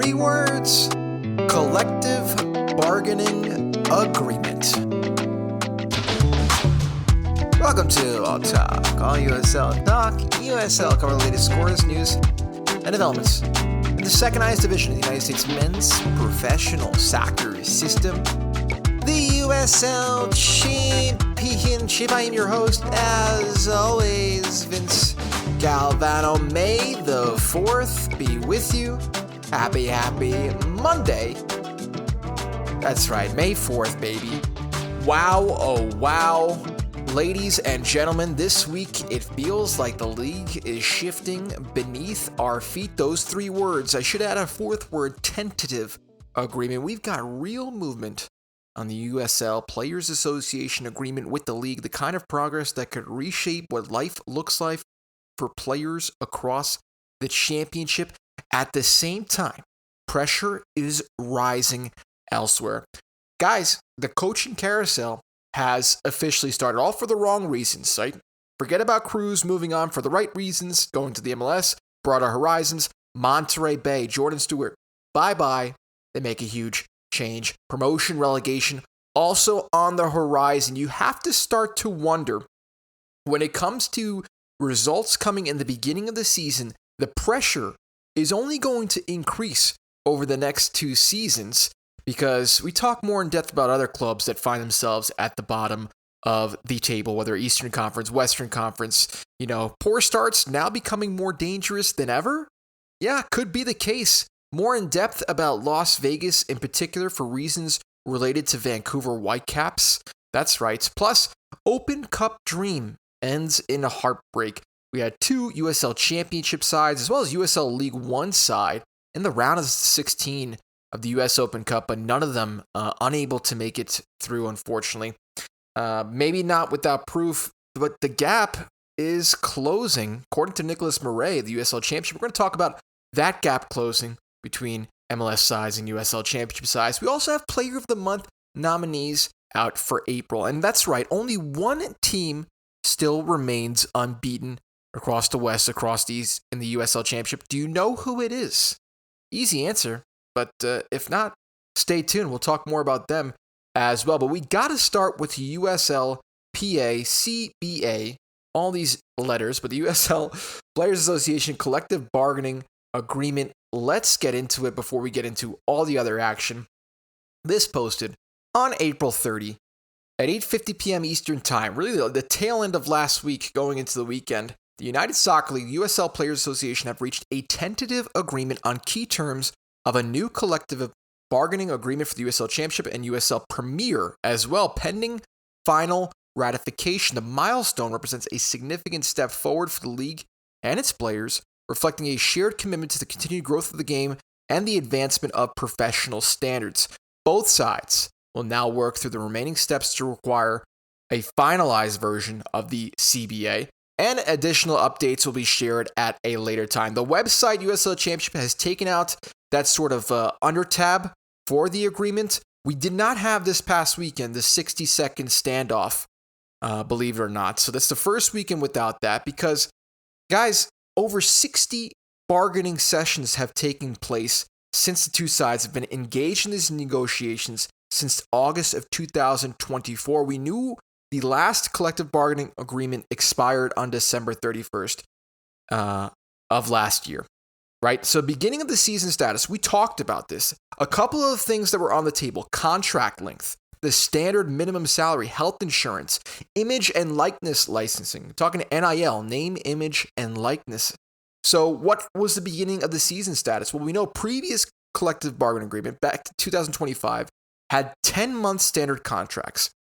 3 words: collective bargaining agreement. Welcome to All Talk, All USL Talk. USL cover the latest scores, news, and developments in the second highest division of the United States men's professional soccer system, the USL Championship. I am your host, as always, Vince Galvano. May the 4th be with you. Happy Monday. That's right, May 4th, baby. Wow, oh wow. Ladies and gentlemen, this week it feels like the league is shifting beneath our feet. Those 3 words, I should add a 4th word, tentative agreement. We've got real movement on the USL Players Association agreement with the league, the kind of progress that could reshape what life looks like for players across the championship. At the same time, pressure is rising elsewhere. Guys, the coaching carousel has officially started, all for the wrong reasons, right? Forget about Cruz moving on for the right reasons, going to the MLS, broader horizons. Monterey Bay, Jordan Stewart, bye-bye. They make a huge change. Promotion, relegation, also on the horizon. You have to start to wonder, when it comes to results coming in the beginning of the season, the pressure is only going to increase over the next 2 seasons, because we talk more in depth about other clubs that find themselves at the bottom of the table, whether Eastern Conference, Western Conference. Poor starts now becoming more dangerous than ever. Yeah, could be the case. More in depth about Las Vegas in particular for reasons related to Vancouver Whitecaps. That's right. Plus, Open Cup dream ends in a heartbreak. We had 2 USL Championship sides as well as USL League One side in the round of 16 of the US Open Cup, but none of them unable to make it through, unfortunately. Maybe not without proof, but the gap is closing. According to Nicholas Murray, the USL Championship, we're going to talk about that gap closing between MLS sides and USL Championship sides. We also have Player of the Month nominees out for April. And that's right, only one team still remains unbeaten across the West, across the East in the USL Championship. Do you know who it is? Easy answer. But if not, stay tuned. We'll talk more about them as well. But we got to start with USL CBA, all these letters, but the USL Players Association Collective Bargaining Agreement. Let's get into it before we get into all the other action. This posted on April 30 at 8:50 p.m. Eastern Time, really the tail end of last week going into the weekend. The United Soccer League, USL Players Association have reached a tentative agreement on key terms of a new collective bargaining agreement for the USL Championship and USL Premier as well, pending final ratification. The milestone represents a significant step forward for the league and its players, reflecting a shared commitment to the continued growth of the game and the advancement of professional standards. Both sides will now work through the remaining steps to require a finalized version of the CBA, and additional updates will be shared at a later time. The website USL Championship has taken out that sort of under tab for the agreement. We did not have this past weekend the 60-second standoff, believe it or not. So that's the first weekend without that, because, guys, over 60 bargaining sessions have taken place since the 2 sides have been engaged in these negotiations since August of 2024. We knew the last collective bargaining agreement expired on December 31st of last year. Right? So beginning of the season status, we talked about this. A couple of things that were on the table: contract length, the standard minimum salary, health insurance, image and likeness licensing. We're talking NIL, name, image, and likeness. So what was the beginning of the season status? Well, we know previous collective bargaining agreement back to 2025 had 10-month standard contracts.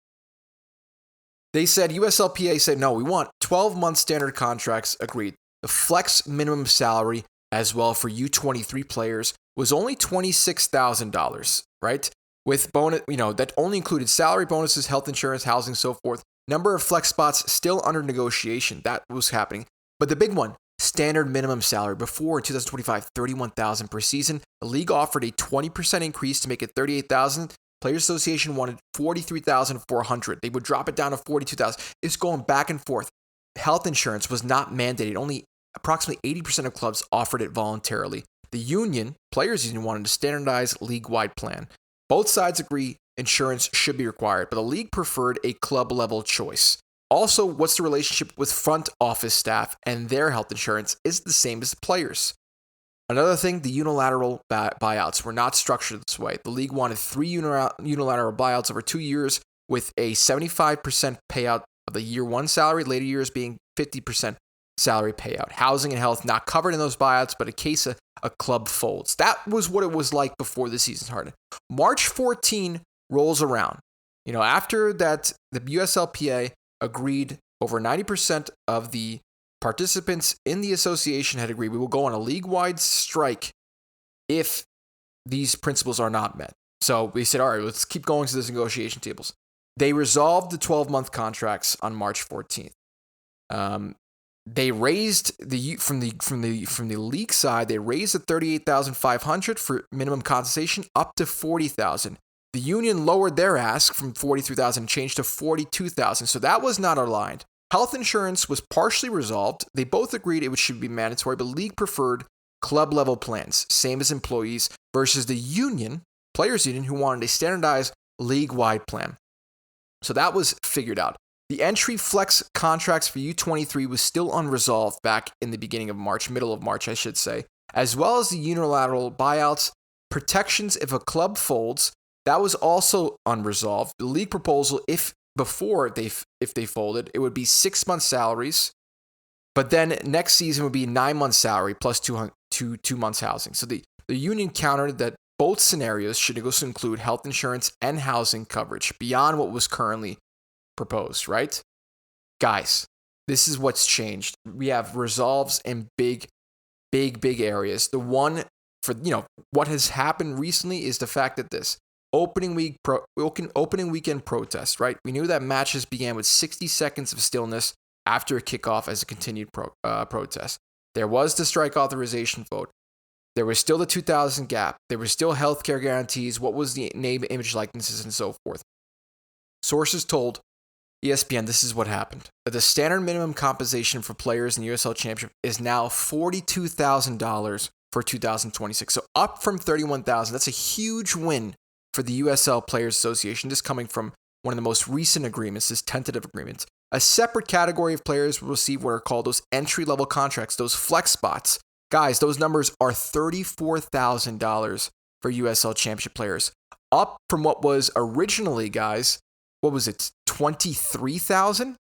They said, USLPA said, no, we want 12-month standard contracts agreed. The flex minimum salary as well for U23 players was only $26,000, right? With bonus, that only included salary, bonuses, health insurance, housing, so forth. Number of flex spots still under negotiation. That was happening. But the big one, standard minimum salary. Before in 2025, $31,000 per season. The league offered a 20% increase to make it $38,000. Players Association wanted $43,400. They would drop it down to $42,000. It's going back and forth. Health insurance was not mandated. Only approximately 80% of clubs offered it voluntarily. The union, Players Union, wanted a standardized league-wide plan. Both sides agree insurance should be required, but the league preferred a club-level choice. Also, what's the relationship with front office staff and their health insurance is the same as the players. Another thing, the unilateral buyouts were not structured this way. The league wanted 3 unilateral buyouts over 2 years with a 75% payout of the year 1 salary, later years being 50% salary payout. Housing and health not covered in those buyouts, but in case a club folds. That was what it was like before the season started. March 14 rolls around. After that, the USLPA agreed, over 90% of the participants in the association had agreed we will go on a league-wide strike if these principles are not met. So we said, all right, let's keep going to those negotiation tables. They resolved the 12-month contracts on March 14th. They raised from the league side, they raised the $38,500 for minimum compensation up to $40,000. The union lowered their ask from $43,000 and changed to $42,000. So that was not aligned. Health insurance was partially resolved. They both agreed it should be mandatory, but league preferred club-level plans, same as employees, versus the union, Players Union, who wanted a standardized league-wide plan. So that was figured out. The entry flex contracts for U23 was still unresolved back in the beginning of March, middle of March, I should say, as well as the unilateral buyouts, protections if a club folds, that was also unresolved. The league proposal, if they folded, it would be 6 months salaries, but then next season would be 9 months salary plus 2 months housing. So the union countered that both scenarios should also include health insurance and housing coverage beyond what was currently proposed, right? Guys, this is what's changed. We have resolves in big areas. The one for, what has happened recently is the fact that this opening weekend protest, right? We knew that matches began with 60 seconds of stillness after a kickoff as a continued protest. There was the strike authorization vote. There was still the 2,000 gap. There was still healthcare guarantees. What was the name, image, likenesses, and so forth. Sources told ESPN this is what happened. That the standard minimum compensation for players in the USL Championship is now $42,000 for 2026. So up from $31,000. That's a huge win for the USL Players Association. This coming from one of the most recent agreements, this tentative agreement. A separate category of players will receive what are called those entry-level contracts, those flex spots. Guys, those numbers are $34,000 for USL Championship players. Up from what was originally, guys, what was it, $23,000?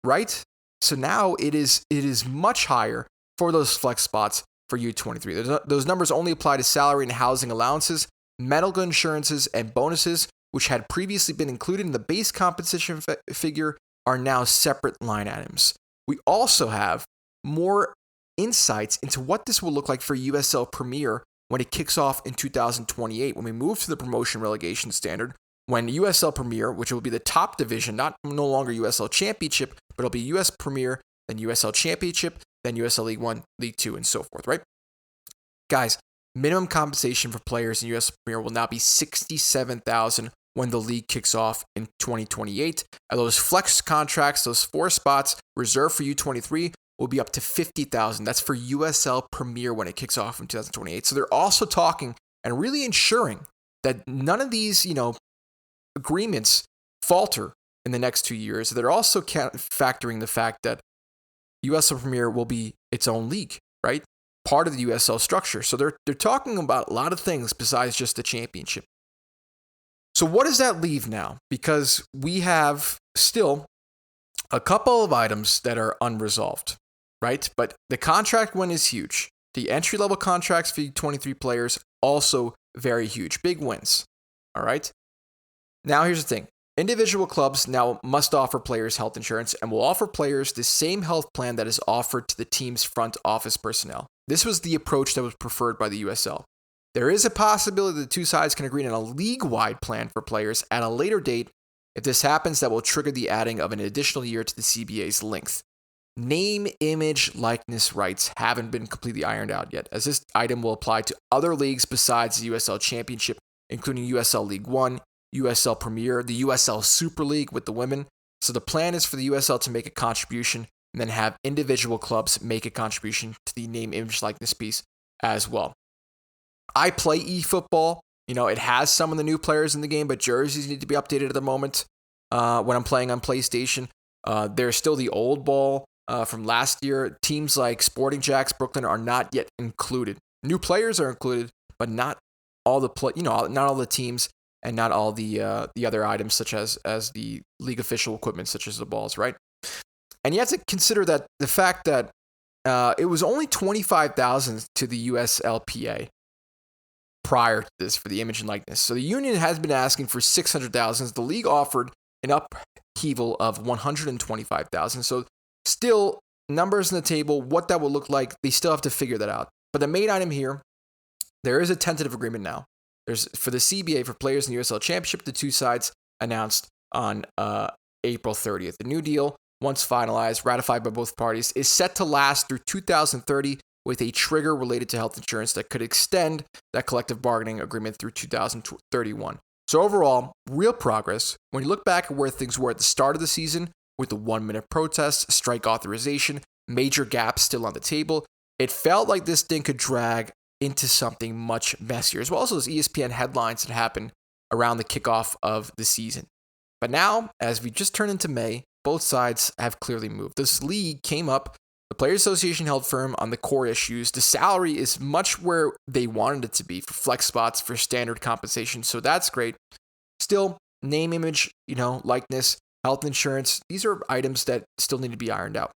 Right? So now it is much higher for those flex spots for U23. Those numbers only apply to salary and housing allowances, medical insurances, and bonuses, which had previously been included in the base compensation figure, are now separate line items. We also have more insights into what this will look like for USL Premier when it kicks off in 2028, when we move to the promotion relegation standard, when USL Premier, which will be the top division, no longer USL Championship, but it'll be US Premier, then USL Championship, then USL League 1, League 2, and so forth, right? Guys, minimum compensation for players in USL Premier will now be $67,000 when the league kicks off in 2028. And those flex contracts, those 4 spots reserved for U23, will be up to $50,000. That's for USL Premier when it kicks off in 2028. So they're also talking and really ensuring that none of these, agreements falter in the next 2 years. They're also factoring the fact that USL Premier will be its own league, right? Part of the USL structure. So they're talking about a lot of things besides just the championship. So what does that leave now? Because we have still a couple of items that are unresolved, right? But the contract one is huge. The entry-level contracts for 23 players, also very huge. Big wins, all right? Now here's the thing. Individual clubs now must offer players health insurance and will offer players the same health plan that is offered to the team's front office personnel. This was the approach that was preferred by the USL. There is a possibility the two sides can agree on a league-wide plan for players at a later date. If this happens, that will trigger the adding of an additional year to the CBA's length. Name, image, likeness rights haven't been completely ironed out yet, as this item will apply to other leagues besides the USL Championship, including USL League 1, USL Premier, the USL Super League with the women. So the plan is for the USL to make a contribution and then have individual clubs make a contribution to the name, image, likeness piece as well. I play eFootball. It has some of the new players in the game, but jerseys need to be updated at the moment when I'm playing on PlayStation. There's still the old ball from last year. Teams like Sporting Jacks, Brooklyn are not yet included. New players are included, but not all the not all the teams and not all the other items such as the league official equipment, such as the balls, right? And you have to consider that the fact that it was only $25,000 to the USLPA prior to this for the image and likeness. So the union has been asking for $600,000. The league offered an upheaval of $125,000. So still numbers on the table, what that will look like, they still have to figure that out. But the main item here, there is a tentative agreement now. There's for the CBA for players in the USL Championship. The two sides announced on April 30th. The new deal, once finalized, ratified by both parties, is set to last through 2030 with a trigger related to health insurance that could extend that collective bargaining agreement through 2031. So overall, real progress. When you look back at where things were at the start of the season, with the 1-minute protest, strike authorization, major gaps still on the table, it felt like this thing could drag into something much messier, as well as those ESPN headlines that happened around the kickoff of the season. But now, as we just turn into May, both sides have clearly moved. This league came up, the Players Association held firm on the core issues. The salary is much where they wanted it to be for flex spots, for standard compensation, so that's great. Still, name, image, likeness, health insurance, these are items that still need to be ironed out,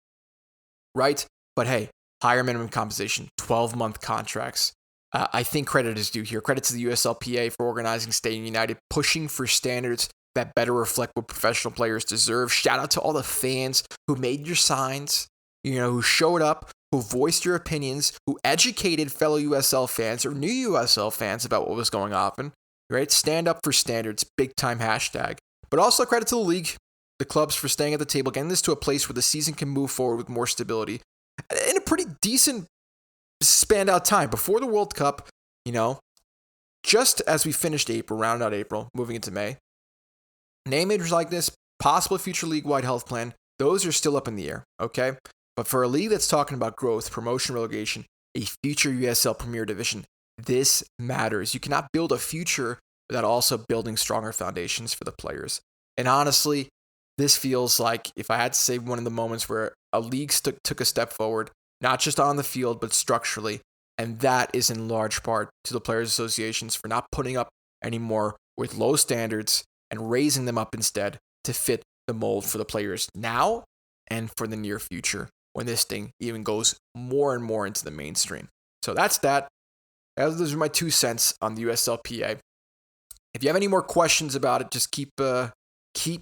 right? But hey, higher minimum compensation, 12-month contracts. I think credit is due here. Credit to the USLPA for organizing, staying united, pushing for standards that better reflect what professional players deserve. Shout out to all the fans who made your signs, who showed up, who voiced your opinions, who educated fellow USL fans or new USL fans about what was going on, right? Stand up for standards, big time hashtag. But also credit to the league, the clubs for staying at the table, getting this to a place where the season can move forward with more stability in a pretty decent spanned out time before the World Cup, just as we finished April, round out April, moving into May. Name, image, likeness, possible future league-wide health plan, those are still up in the air, okay? But for a league that's talking about growth, promotion, relegation, a future USL Premier Division, this matters. You cannot build a future without also building stronger foundations for the players. And honestly, this feels like, if I had to say one of the moments where a league took a step forward, not just on the field, but structurally, and that is in large part to the Players Associations for not putting up anymore with low standards and raising them up instead to fit the mold for the players now and for the near future when this thing even goes more and more into the mainstream. So that's that. Those are my 2 cents on the USLPA. If you have any more questions about it, just keep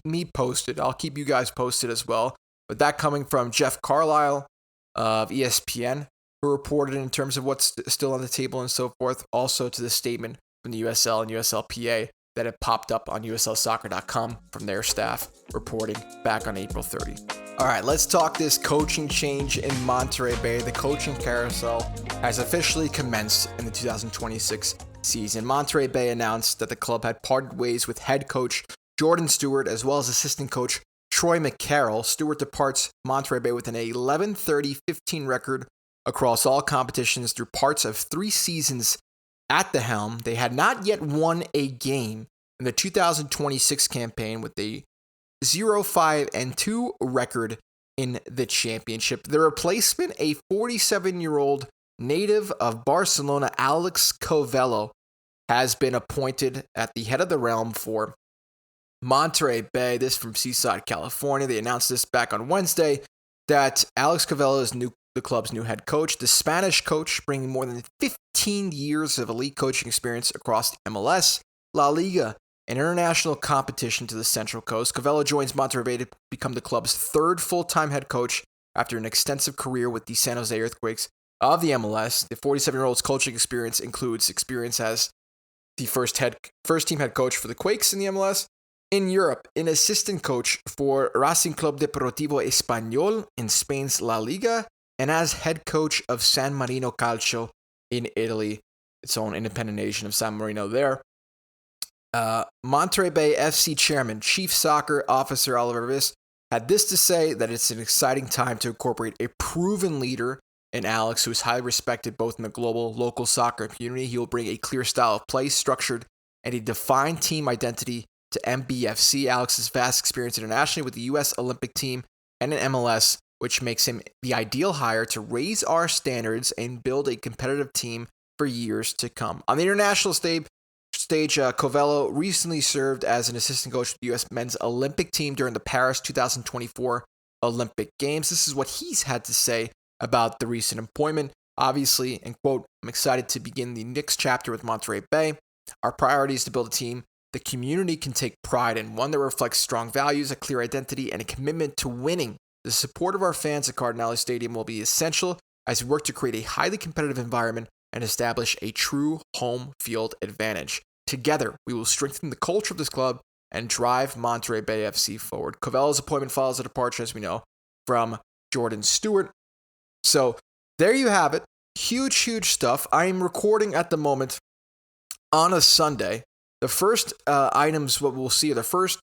me posted. I'll keep you guys posted as well. But that coming from Jeff Carlisle of ESPN, who reported in terms of what's still on the table and so forth. Also to the statement from the USL and USLPA that had popped up on USLsoccer.com from their staff reporting back on April 30. All right, let's talk this coaching change in Monterey Bay. The coaching carousel has officially commenced in the 2026 season. Monterey Bay announced that the club had parted ways with head coach Jordan Stewart as well as assistant coach Troy McCarroll. Stewart departs Monterey Bay with an 11-30-15 record across all competitions through parts of 3 seasons at the helm. They had not yet won a game in the 2026 campaign with a 0-5-2 record in the championship. The replacement, a 47-year-old native of Barcelona, Alex Covello, has been appointed at the head of the realm for Monterey Bay. This from Seaside, California. They announced this back on Wednesday that Alex Covello is the club's new head coach. The Spanish coach bringing more than 15 years of elite coaching experience across the MLS, La Liga, and international competition to the Central Coast. Covello joins Monterey Bay to become the club's 3rd full-time head coach after an extensive career with the San Jose Earthquakes of the MLS. The 47-year-old's coaching experience includes experience as the first team head coach for the Quakes in the MLS, in Europe, an assistant coach for Racing Club Deportivo Español in Spain's La Liga, and as head coach of San Marino Calcio in Italy, its own independent nation of San Marino there. Monterey Bay FC chairman, Chief Soccer Officer Oliver Viss had this to say, that it's an exciting time to incorporate a proven leader in Alex, who is highly respected both in the global, local soccer community. He will bring a clear style of play, structured, and a defined team identity to MBFC. Alex's vast experience internationally with the U.S. Olympic team and an MLS, which makes him the ideal hire to raise our standards and build a competitive team for years to come. On the international stage, Covello recently served as an assistant coach for the U.S. men's Olympic team during the Paris 2024 Olympic Games. This is what he's had to say about the recent appointment. Obviously, and quote, "I'm excited to begin the next chapter with Monterey Bay. Our priority is to build a team the community can take pride in, one that reflects strong values, a clear identity, and a commitment to winning. The support of our fans at Cardinale Stadium will be essential as we work to create a highly competitive environment and establish a true home field advantage. Together, we will strengthen the culture of this club and drive Monterey Bay FC forward." Covello's appointment follows a departure, as we know, from Jordan Stewart. So there you have it. Huge stuff. I'm recording at the moment on a Sunday. The first items, what we'll see, the first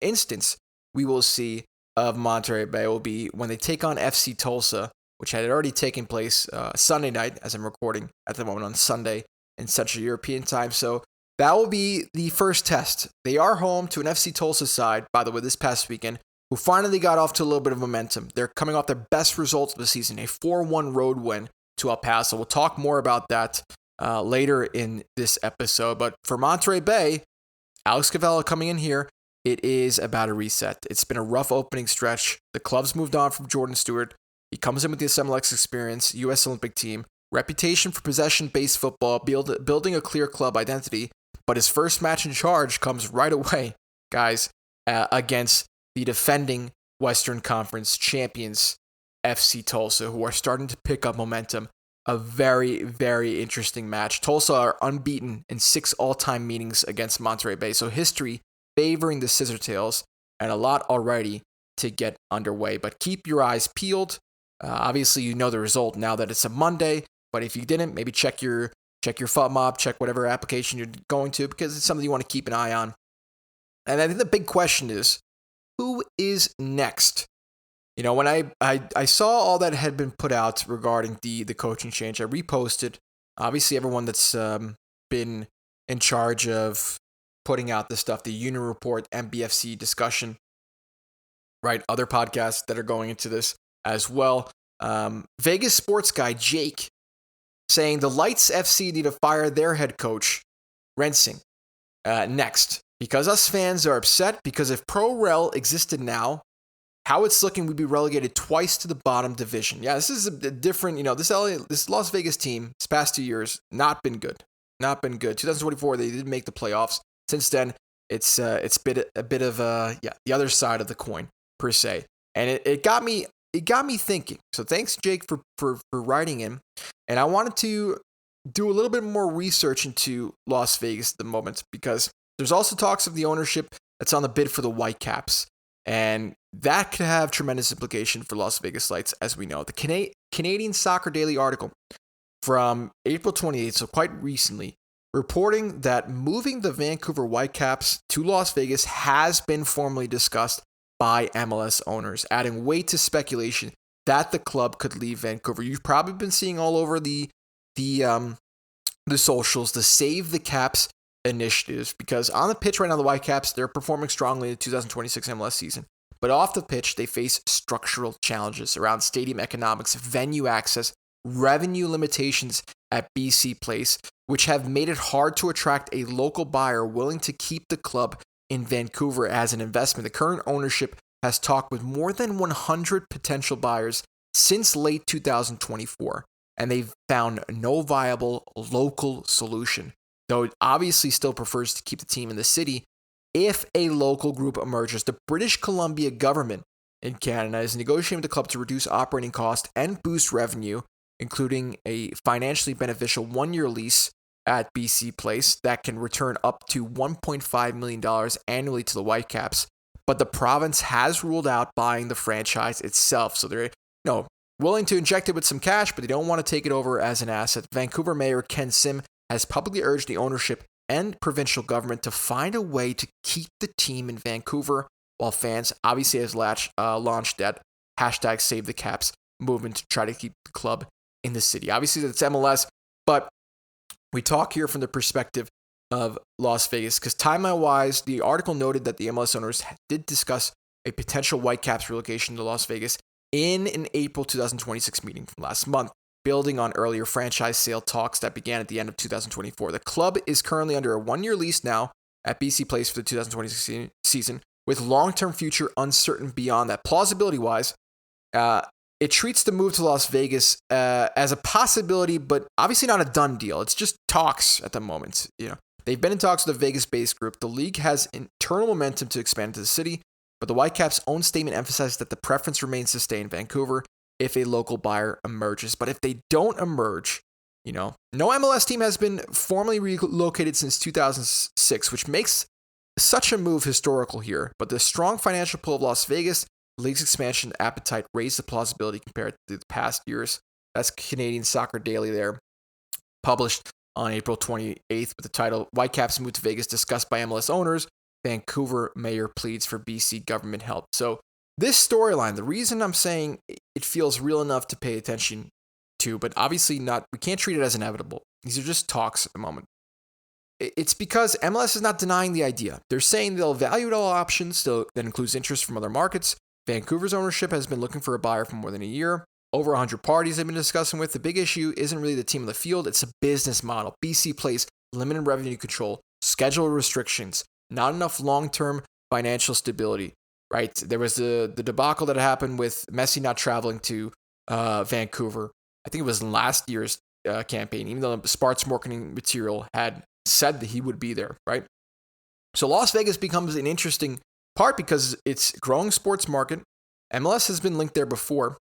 instance we will see of Monterey Bay will be when they take on FC Tulsa, which had already taken place Sunday night, as I'm recording at the moment on Sunday in Central European time. So that will be the first test. They are home to an FC Tulsa side, by the way, this past weekend, who finally got off to a little bit of momentum. They're coming off their best results of the season, a 4-1 road win to El Paso. We'll talk more about that later in this episode. But for Monterey Bay, Alex Covello coming in here, it is about a reset. It's been a rough opening stretch. The club's moved on from Jordan Stewart. He comes in with the MLS experience, U.S. Olympic team, reputation for possession-based football, building a clear club identity. But his first match in charge comes right away, guys, against the defending Western Conference champions, FC Tulsa, who are starting to pick up momentum. A very, very interesting match. Tulsa are unbeaten in 6 all-time meetings against Monterey Bay. So history favoring the Scissortails, and a lot already to get underway. But keep your eyes peeled. Obviously, you know the result now that it's a Monday. But if you didn't, maybe check your FOTMOB, check whatever application you're going to, because it's something you want to keep an eye on. And I think the big question is, who is next? You know, when I saw all that had been put out regarding the coaching change, I reposted. Obviously, everyone that's been in charge of putting out this stuff, the Union Report, MBFC discussion, right? Other podcasts that are going into this as well. Vegas sports guy Jake saying the Lights FC need to fire their head coach, Rensing, next. Because us fans are upset, because if Pro Rel existed now, how it's looking, we'd be relegated twice to the bottom division. Yeah, this is a different, this Las Vegas team, this past 2 years, not been good. 2024, they didn't make the playoffs. Since then, it's been a bit of the other side of the coin, per se. And it got me thinking. So thanks, Jake, for writing in. And I wanted to do a little bit more research into Las Vegas at the moment, because there's also talks of the ownership that's on the bid for the Whitecaps. And that could have tremendous implication for Las Vegas Lights, as we know. The Canadian Soccer Daily article from April 28th, so quite recently, reporting that moving the Vancouver Whitecaps to Las Vegas has been formally discussed by MLS owners, adding weight to speculation that the club could leave Vancouver. You've probably been seeing all over the socials the Save the Caps initiatives, because on the pitch right now, the Whitecaps, they're performing strongly in the 2026 MLS season. But off the pitch, they face structural challenges around stadium economics, venue access, revenue limitations at BC Place, which have made it hard to attract a local buyer willing to keep the club in Vancouver as an investment. The current ownership has talked with more than 100 potential buyers since late 2024, and they've found no viable local solution, though it obviously still prefers to keep the team in the city if a local group emerges. The British Columbia government in Canada is negotiating with the club to reduce operating costs and boost revenue, including a financially beneficial 1-year lease at BC Place that can return up to $1.5 million annually to the Whitecaps. But the province has ruled out buying the franchise itself. So they're willing to inject it with some cash, but they don't want to take it over as an asset. Vancouver Mayor Ken Sim has publicly urged the ownership and provincial government to find a way to keep the team in Vancouver, while fans obviously has launched that hashtag Save the Caps movement to try to keep the club in the city. Obviously, that's MLS, but we talk here from the perspective of Las Vegas because timeline-wise, the article noted that the MLS owners did discuss a potential Whitecaps relocation to Las Vegas in an April 2026 meeting from last month, building on earlier franchise sale talks that began at the end of 2024. The club is currently under a one-year lease now at BC Place for the 2026 season, with long-term future uncertain beyond that. Plausibility-wise, it treats the move to Las Vegas as a possibility, but obviously not a done deal. It's just talks at the moment. They've been in talks with a Vegas-based group. The league has internal momentum to expand to the city, but the Whitecaps' own statement emphasized that the preference remains to stay in Vancouver if a local buyer emerges. But if they don't emerge, no MLS team has been formally relocated since 2006, which makes such a move historical here. But the strong financial pull of Las Vegas, the league's expansion appetite raised the plausibility compared to the past years. That's Canadian Soccer Daily there, published on April 28th with the title, Whitecaps Move to Vegas Discussed by MLS Owners, Vancouver Mayor Pleads for BC Government Help. So this storyline, the reason I'm saying it feels real enough to pay attention to, but obviously not, we can't treat it as inevitable. These are just talks at the moment. It's because MLS is not denying the idea. They're saying they'll evaluate all options, that includes interest from other markets. Vancouver's ownership has been looking for a buyer for more than a year. Over 100 parties they've been discussing with. The big issue isn't really the team on the field, it's a business model. BC Place, limited revenue control, schedule restrictions, not enough long-term financial stability, right? There was the debacle that happened with Messi not traveling to Vancouver. I think it was last year's campaign, even though the Sparks marketing material had said that he would be there, right? So Las Vegas becomes an interesting part because it's a growing sports market. MLS has been linked there before.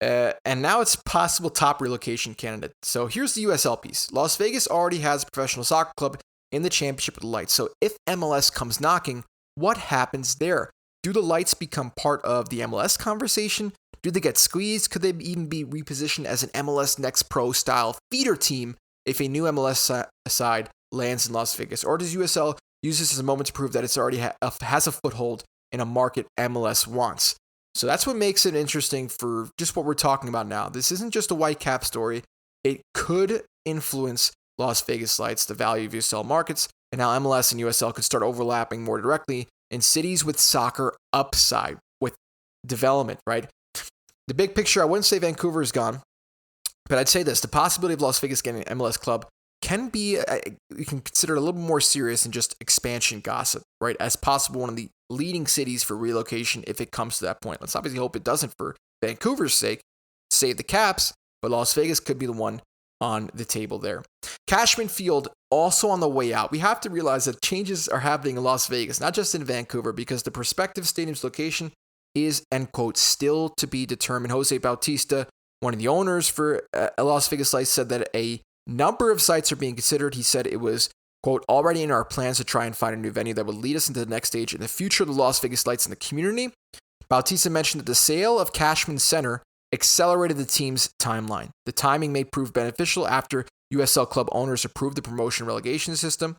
And now it's possible top relocation candidate. So here's the USL piece. Las Vegas already has a professional soccer club in the championship with the Lights. So if MLS comes knocking, what happens there? Do the Lights become part of the MLS conversation? Do they get squeezed? Could they even be repositioned as an MLS Next Pro style feeder team if a new MLS side lands in Las Vegas? Or does USL use this as a moment to prove that it's already has a foothold in a market MLS wants? So that's what makes it interesting for just what we're talking about now. This isn't just a Whitecap story. It could influence Las Vegas Lights, the value of USL markets, and how MLS and USL could start overlapping more directly in cities with soccer upside, with development, right? The big picture, I wouldn't say Vancouver is gone, but I'd say this. The possibility of Las Vegas getting an MLS club can be, you can consider it a little more serious than just expansion gossip, right? As possible one of the leading cities for relocation if it comes to that point. Let's obviously hope it doesn't for Vancouver's sake, save the Caps, but Las Vegas could be the one on the table there. Cashman Field also on the way out. We have to realize that changes are happening in Las Vegas, not just in Vancouver, because the prospective stadium's location is, end quote, still to be determined. Jose Bautista, one of the owners for Las Vegas Lights, said that a number of sites are being considered. He said it was, quote, already in our plans to try and find a new venue that would lead us into the next stage in the future of the Las Vegas Lights in the community. Bautista mentioned that the sale of Cashman Center accelerated the team's timeline. The timing may prove beneficial after USL club owners approved the promotion relegation system.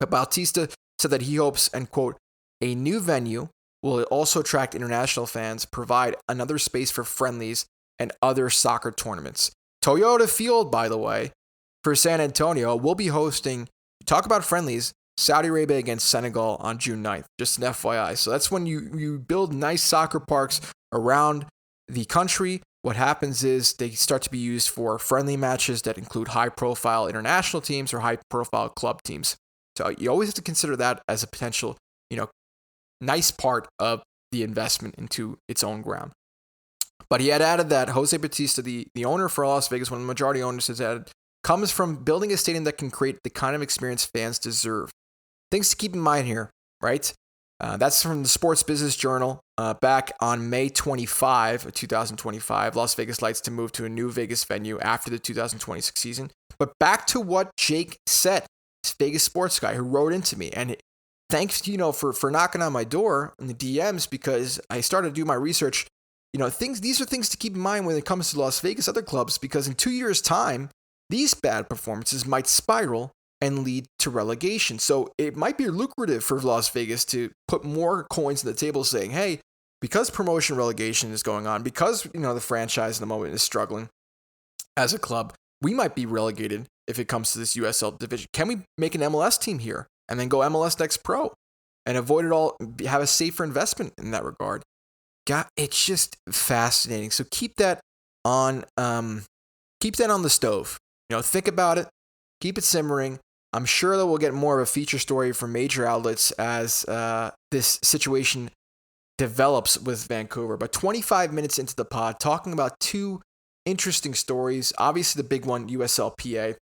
But Bautista said that he hopes, end quote, a new venue will also attract international fans, provide another space for friendlies and other soccer tournaments. Toyota Field, by the way, for San Antonio, will be hosting, talk about friendlies, Saudi Arabia against Senegal on June 9th, just an FYI. So that's when you build nice soccer parks around the country. What happens is they start to be used for friendly matches that include high-profile international teams or high-profile club teams. So you always have to consider that as a potential, nice part of the investment into its own ground. But he had added that Jose Bautista, the owner for Las Vegas, one of the majority owners, has added, comes from building a stadium that can create the kind of experience fans deserve. Things to keep in mind here, right? That's from the Sports Business Journal back on May 25 of 2025. Las Vegas Lights to move to a new Vegas venue after the 2026 season. But back to what Jake said, this Vegas sports guy who wrote into me. And thanks, for knocking on my door in the DMs, because I started to do my research. These are things to keep in mind when it comes to Las Vegas other clubs, because in 2 years' time, these bad performances might spiral and lead to relegation. So it might be lucrative for Las Vegas to put more coins on the table saying, hey, because promotion relegation is going on, because, the franchise in the moment is struggling, as a club, we might be relegated if it comes to this USL division. Can we make an MLS team here and then go MLS Next Pro and avoid it all, have a safer investment in that regard? God, it's just fascinating. So keep that on the stove. Think about it. Keep it simmering. I'm sure that we'll get more of a feature story from major outlets as this situation develops with Vancouver. But 25 minutes into the pod, talking about two interesting stories. Obviously, the big one, USLPA.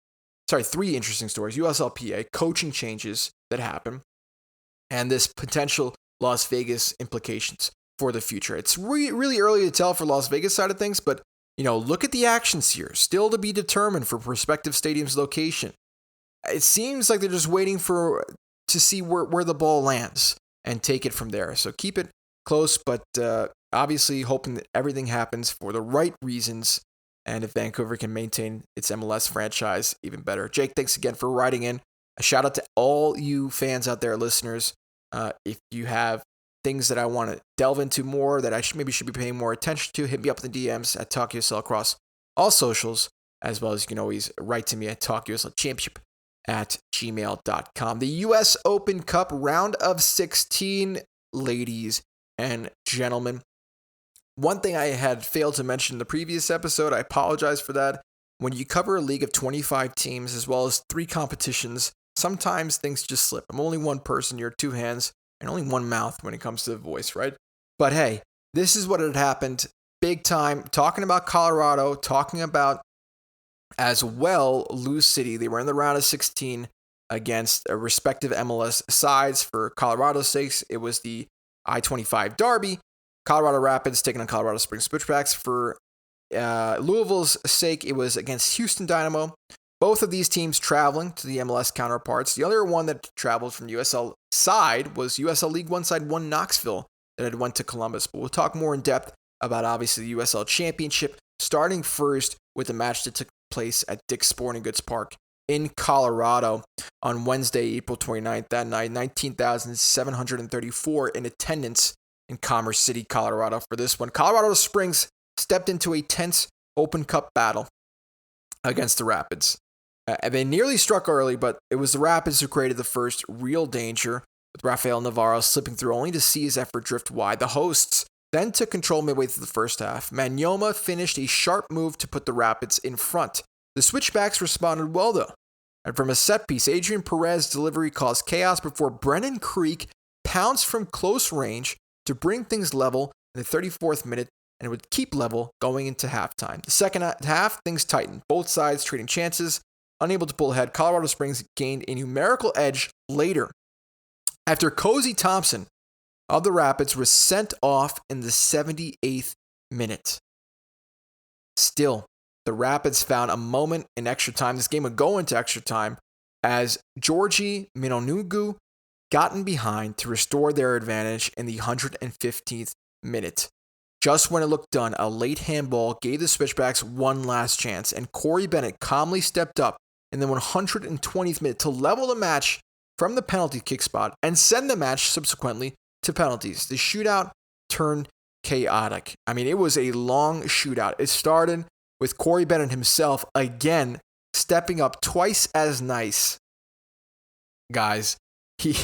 Sorry, three interesting stories. USLPA, coaching changes that happen, and this potential Las Vegas implications for the future. It's really early to tell for Las Vegas side of things, but look at the actions here. Still to be determined for prospective stadium's location. It seems like they're just waiting to see where the ball lands and take it from there. So keep it close, but obviously hoping that everything happens for the right reasons. And if Vancouver can maintain its MLS franchise, even better. Jake, thanks again for writing in. A shout out to all you fans out there, listeners. If you have things that I want to delve into more, that I maybe should be paying more attention to, hit me up in the DMs at TalkUSL across all socials, as well as you can always write to me at TalkUSLChampionship@gmail.com. The U.S. Open Cup round of 16, ladies and gentlemen. One thing I had failed to mention in the previous episode, I apologize for that. When you cover a league of 25 teams as well as 3 competitions, sometimes things just slip. I'm only one person, you're 2 hands, and only one mouth when it comes to the voice, right? But hey, this is what had happened. Big time. Talking about Colorado, talking about as well Lou City. They were in the round of 16 against respective MLS sides. For Colorado's sakes, it was the I-25 Derby. Colorado Rapids taking on Colorado Springs Switchbacks. For Louisville's sake, it was against Houston Dynamo. Both of these teams traveling to the MLS counterparts. The other one that traveled from USL side was USL League One side 1 Knoxville that had went to Columbus. But we'll talk more in depth about obviously the USL Championship, starting first with the match that took place at Dick's Sporting Goods Park in Colorado on Wednesday, April 29th. That night, 19,734 in attendance in Commerce City, Colorado for this one. Colorado Springs stepped into a tense Open Cup battle against the Rapids. They nearly struck early, but it was the Rapids who created the first real danger, with Rafael Navarro slipping through only to see his effort drift wide. The hosts then took control midway through the first half. Manyoma finished a sharp move to put the Rapids in front. The Switchbacks responded well, though. And from a set piece, Adrian Perez's delivery caused chaos before Brennan Creek pounced from close range to bring things level in the 34th minute, and it would keep level going into halftime. The second half, things tightened. Both sides trading chances. Unable to pull ahead, Colorado Springs gained a numerical edge later after Cozy Thompson of the Rapids was sent off in the 78th minute. Still, the Rapids found a moment in extra time. This game would go into extra time as Georgi Minonugu gotten behind to restore their advantage in the 115th minute. Just when it looked done, a late handball gave the Switchbacks one last chance, and Corey Bennett calmly stepped up in the 120th minute to level the match from the penalty kick spot and send the match subsequently to penalties. The shootout turned chaotic. I mean, it was a long shootout. It started with Corey Bennett himself again stepping up twice as nice. Guys, he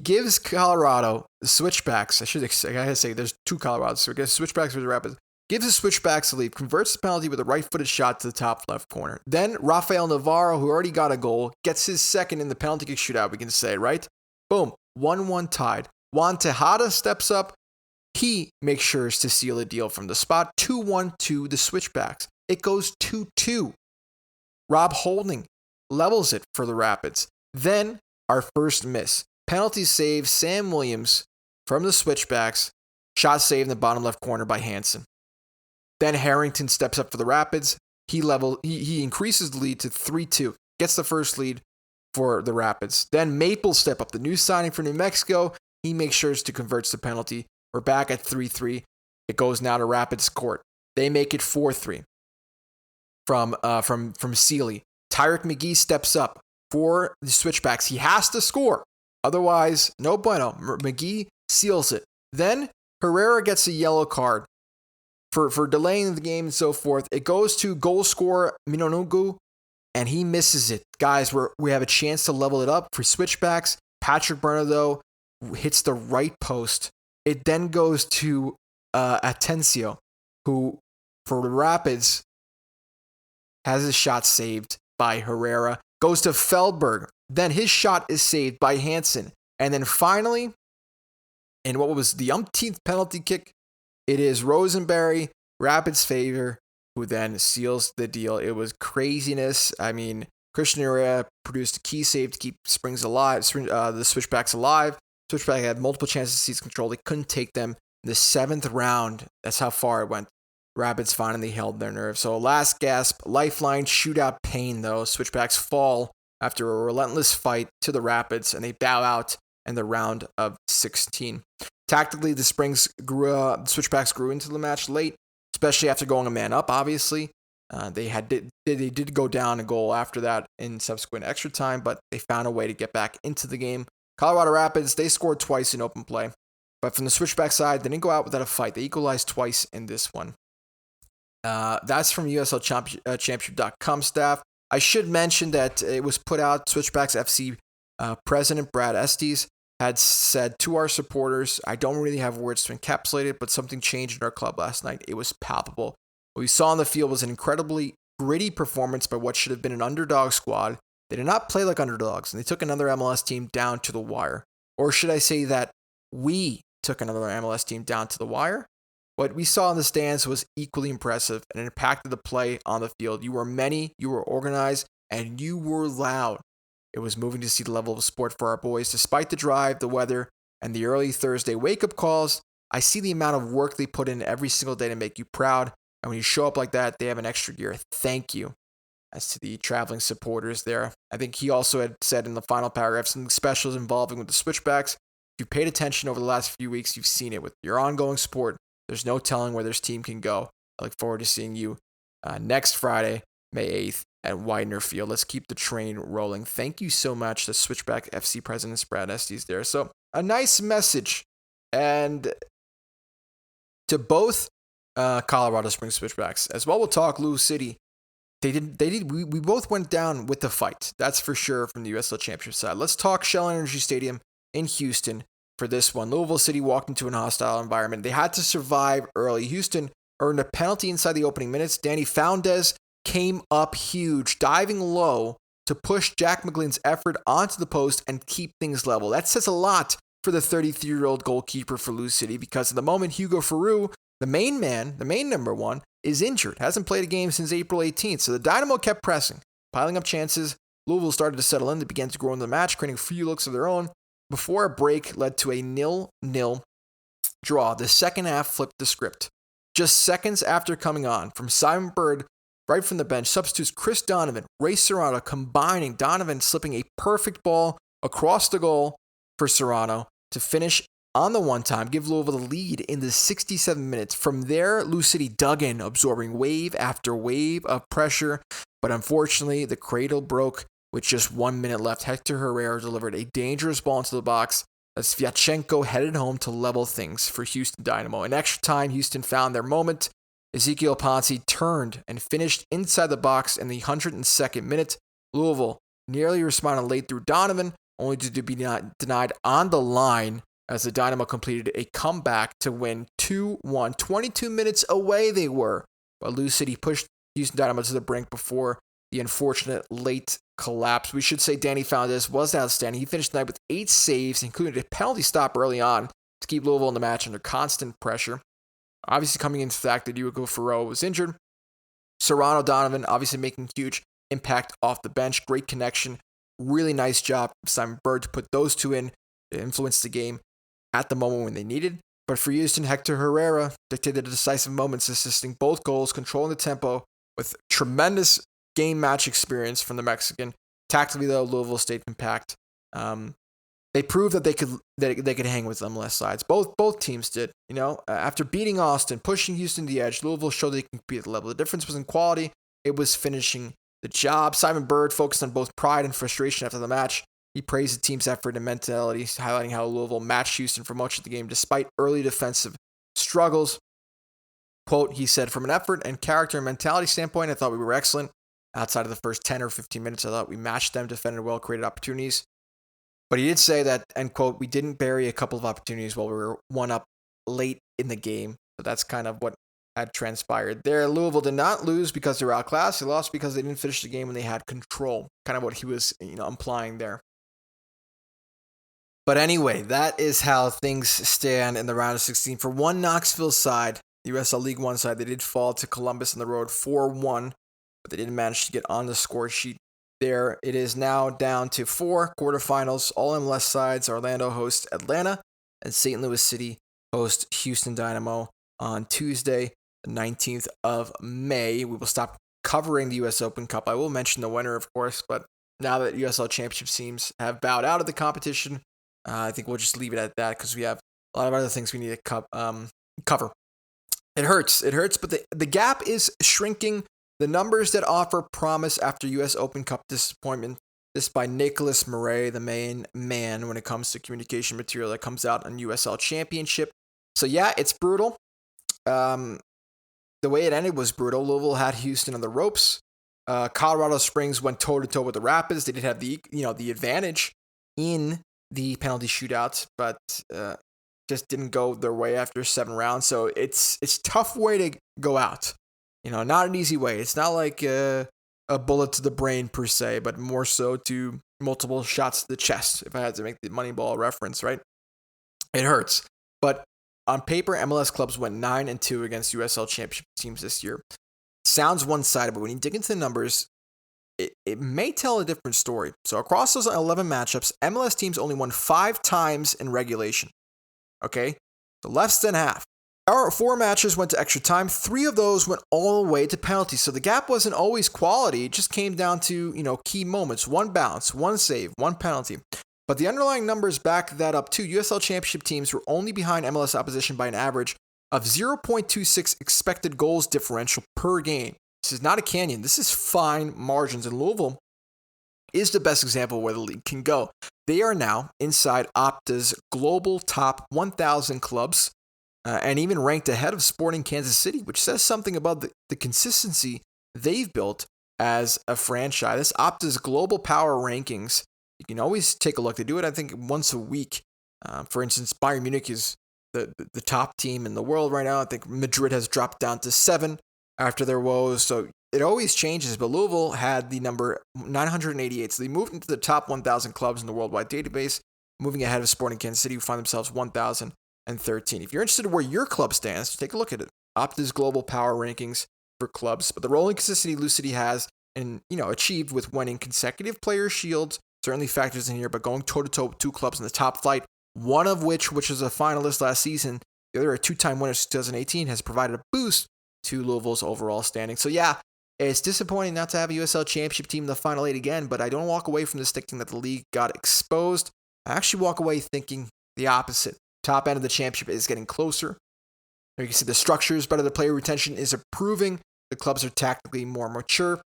gives Colorado the Switchbacks. I gotta say, there's 2 Colorados. So I guess Switchbacks versus Rapids. Gives the Switchbacks the lead, converts the penalty with a right-footed shot to the top left corner. Then Rafael Navarro, who already got a goal, gets his second in the penalty kick shootout, we can say, right? Boom, 1-1 tied. Juan Tejada steps up. He makes sure to seal the deal from the spot. 2-1 to the Switchbacks. It goes 2-2. Rob Holding levels it for the Rapids. Then our first miss. Penalty save, Sam Williams from the Switchbacks. Shot saved in the bottom left corner by Hansen. Then Harrington steps up for the Rapids. He increases the lead to 3-2. Gets the first lead for the Rapids. Then Maple step up, the new signing for New Mexico. He makes sure to convert the penalty. We're back at 3-3. It goes now to Rapids court. They make it 4-3 from Sealy. Tyrick McGee steps up for the Switchbacks. He has to score. Otherwise, no bueno. McGee seals it. Then Herrera gets a yellow card for delaying the game and so forth. It goes to goal scorer Minonugu, and he misses it. Guys, we have a chance to level it up for switchbacks. Patrick Brenner, though, hits the right post. It then goes to Atencio, who, for the Rapids, has his shot saved by Herrera. Goes to Feldberg. Then his shot is saved by Hansen. And then finally, in what was the umpteenth penalty kick, it is Rosenberry, Rapids' favor, who then seals the deal. It was craziness. I mean, Christian Herrera produced a key save to keep Springs alive, the Switchbacks alive. Switchback had multiple chances to seize control. They couldn't take them. In the 7th round, that's how far it went. Rapids finally held their nerve. So last gasp, lifeline, shootout pain though. Switchbacks fall after a relentless fight to the Rapids, and they bow out in the round of 16. Tactically, the Switchbacks grew into the match late, especially after going a man up, obviously. They did go down a goal after that in subsequent extra time, but they found a way to get back into the game. Colorado Rapids, they scored twice in open play, but from the Switchback side, they didn't go out without a fight. They equalized twice in this one. That's from USL Championship.com staff. I should mention that it was put out, Switchbacks FC President Brad Estes had said to our supporters, I don't really have words to encapsulate it, but something changed in our club last night. It was palpable. What we saw on the field was an incredibly gritty performance by what should have been an underdog squad. They did not play like underdogs, and they took another MLS team down to the wire. Or should I say that we took another MLS team down to the wire? What we saw in the stands was equally impressive, and it impacted the play on the field. You were many, you were organized, and you were loud. It was moving to see the level of sport for our boys. Despite the drive, the weather, and the early Thursday wake-up calls, I see the amount of work they put in every single day to make you proud. And when you show up like that, they have an extra gear. Thank you. As to the traveling supporters there, I think he also had said in the final paragraph something special is involving with the Switchbacks. If you paid attention over the last few weeks, you've seen it with your ongoing support. There's no telling where this team can go. I look forward to seeing you next Friday, May 8th at Widener Field. Let's keep the train rolling. Thank you so much to Switchback FC President Brad Estes there. So a nice message, and to both Colorado Springs Switchbacks as well. We'll talk Lou City. We both went down with the fight. That's for sure from the USL Championship side. Let's talk Shell Energy Stadium in Houston for this one. Louisville City walked into an hostile environment. They had to survive early. Houston earned a penalty inside the opening minutes. Danny Foundes came up huge, diving low to push Jack McGlynn's effort onto the post and keep things level. That says a lot for the 33-year-old goalkeeper for Lou City, because at the moment, Hugo Farou, the main man, the main number one, is injured. Hasn't played a game since April 18th. So the Dynamo kept pressing, piling up chances. Louisville started to settle in. They began to grow in the match, creating a few looks of their own before a break led to a 0-0 draw. The second half flipped the script. Just seconds after coming on from Simon Bird, right from the bench, substitutes Chris Donovan, Ray Serrano combining, Donovan slipping a perfect ball across the goal for Serrano to finish on the one time, give Louisville the lead in the 67 minutes. From there, Lou City dug in, absorbing wave after wave of pressure. But unfortunately, the cradle broke with just 1 minute left. Hector Herrera delivered a dangerous ball into the box as Vyachenko headed home to level things for Houston Dynamo. In extra time, Houston found their moment. Ezekiel Ponce turned and finished inside the box in the 102nd minute. Louisville nearly responded late through Donovan, only to be denied on the line as the Dynamo completed a comeback to win 2-1. 22 minutes away they were, but Lou City pushed Houston Dynamo to the brink before the unfortunate late collapse. We should say Danny Foundes was outstanding. He finished the night with 8 saves, including a penalty stop early on to keep Louisville in the match under constant pressure. Obviously coming into the fact that Hugo Farou was injured. Serrano Donovan obviously making huge impact off the bench. Great connection. Really nice job from Simon Bird to put those two in to influence the game at the moment when they needed. But for Houston, Hector Herrera dictated the decisive moments, assisting both goals, controlling the tempo with tremendous game match experience from the Mexican. Tactically, though, Louisville stayed compact. They proved that they could hang with MLS sides. Both teams did. You know, after beating Austin, pushing Houston to the edge, Louisville showed they can compete at the level. The difference was in quality. It was finishing the job. Simon Bird focused on both pride and frustration after the match. He praised the team's effort and mentality, highlighting how Louisville matched Houston for much of the game despite early defensive struggles. Quote, he said, from an effort and character and mentality standpoint, I thought we were excellent. Outside of the first 10 or 15 minutes, I thought we matched them, defended well, created opportunities. But he did say that, end quote, we didn't bury a couple of opportunities while we were one up late in the game. So that's kind of what had transpired there. Louisville did not lose because they were outclassed. They lost because they didn't finish the game when they had control. Kind of what he was, implying there. But anyway, that is how things stand in the round of 16. For one Knoxville side, the USL League One side, they did fall to Columbus on the road 4-1, but they didn't manage to get on the score sheet there. It is now down to 4 quarterfinals. All MLS sides. Orlando hosts Atlanta, and St. Louis City host Houston Dynamo on Tuesday, the 19th of May. We will stop covering the U.S. Open Cup. I will mention the winner, of course, but now that USL Championship teams have bowed out of the competition, I think we'll just leave it at that because we have a lot of other things we need to cover. It hurts, but the gap is shrinking. The numbers that offer promise after U.S. Open Cup disappointment. This by Nicholas Murray, the main man when it comes to communication material that comes out on USL Championship. So yeah, it's brutal. The way it ended was brutal. Louisville had Houston on the ropes. Colorado Springs went toe-to-toe with the Rapids. They did have the advantage in the penalty shootouts, but just didn't go their way after 7 rounds. So it's tough way to go out. Not an easy way. It's not like a bullet to the brain per se, but more so to multiple shots to the chest, if I had to make the Moneyball reference, right? It hurts. But on paper, MLS clubs went 9-2 against USL Championship teams this year. Sounds one-sided, but when you dig into the numbers, it may tell a different story. So across those 11 matchups, MLS teams only won 5 times in regulation. Okay? So less than half. Our 4 matches went to extra time. 3 of those went all the way to penalties. So the gap wasn't always quality. It just came down to, key moments. 1 bounce, 1 save, 1 penalty. But the underlying numbers back that up too. USL Championship teams were only behind MLS opposition by an average of 0.26 expected goals differential per game. This is not a canyon. This is fine margins. And Louisville is the best example of where the league can go. They are now inside Opta's global top 1,000 clubs and even ranked ahead of Sporting Kansas City, which says something about the consistency they've built as a franchise. This Opta's global power rankings, you can always take a look. They do it, I think, once a week. For instance, Bayern Munich is the top team in the world right now. I think Madrid has dropped down to 7 after their woes. So it always changes, but Louisville had the number 988. So they moved into the top 1,000 clubs in the worldwide database, moving ahead of Sporting Kansas City, who find themselves 1,013. If you're interested in where your club stands, take a look at it. Opta's global power rankings for clubs. But the rolling consistency Lou City has and achieved with winning consecutive player shields certainly factors in here, but going toe-to-toe with 2 clubs in the top flight, one of which was a finalist last season, the other a 2-time winner 2018, has provided a boost to Louisville's overall standing. So yeah, it's disappointing not to have a USL Championship team in the Final 8 again, but I don't walk away from this thinking that the league got exposed. I actually walk away thinking the opposite. Top end of the championship is getting closer. You can see the structure is better, the player retention is improving, the clubs are tactically more mature,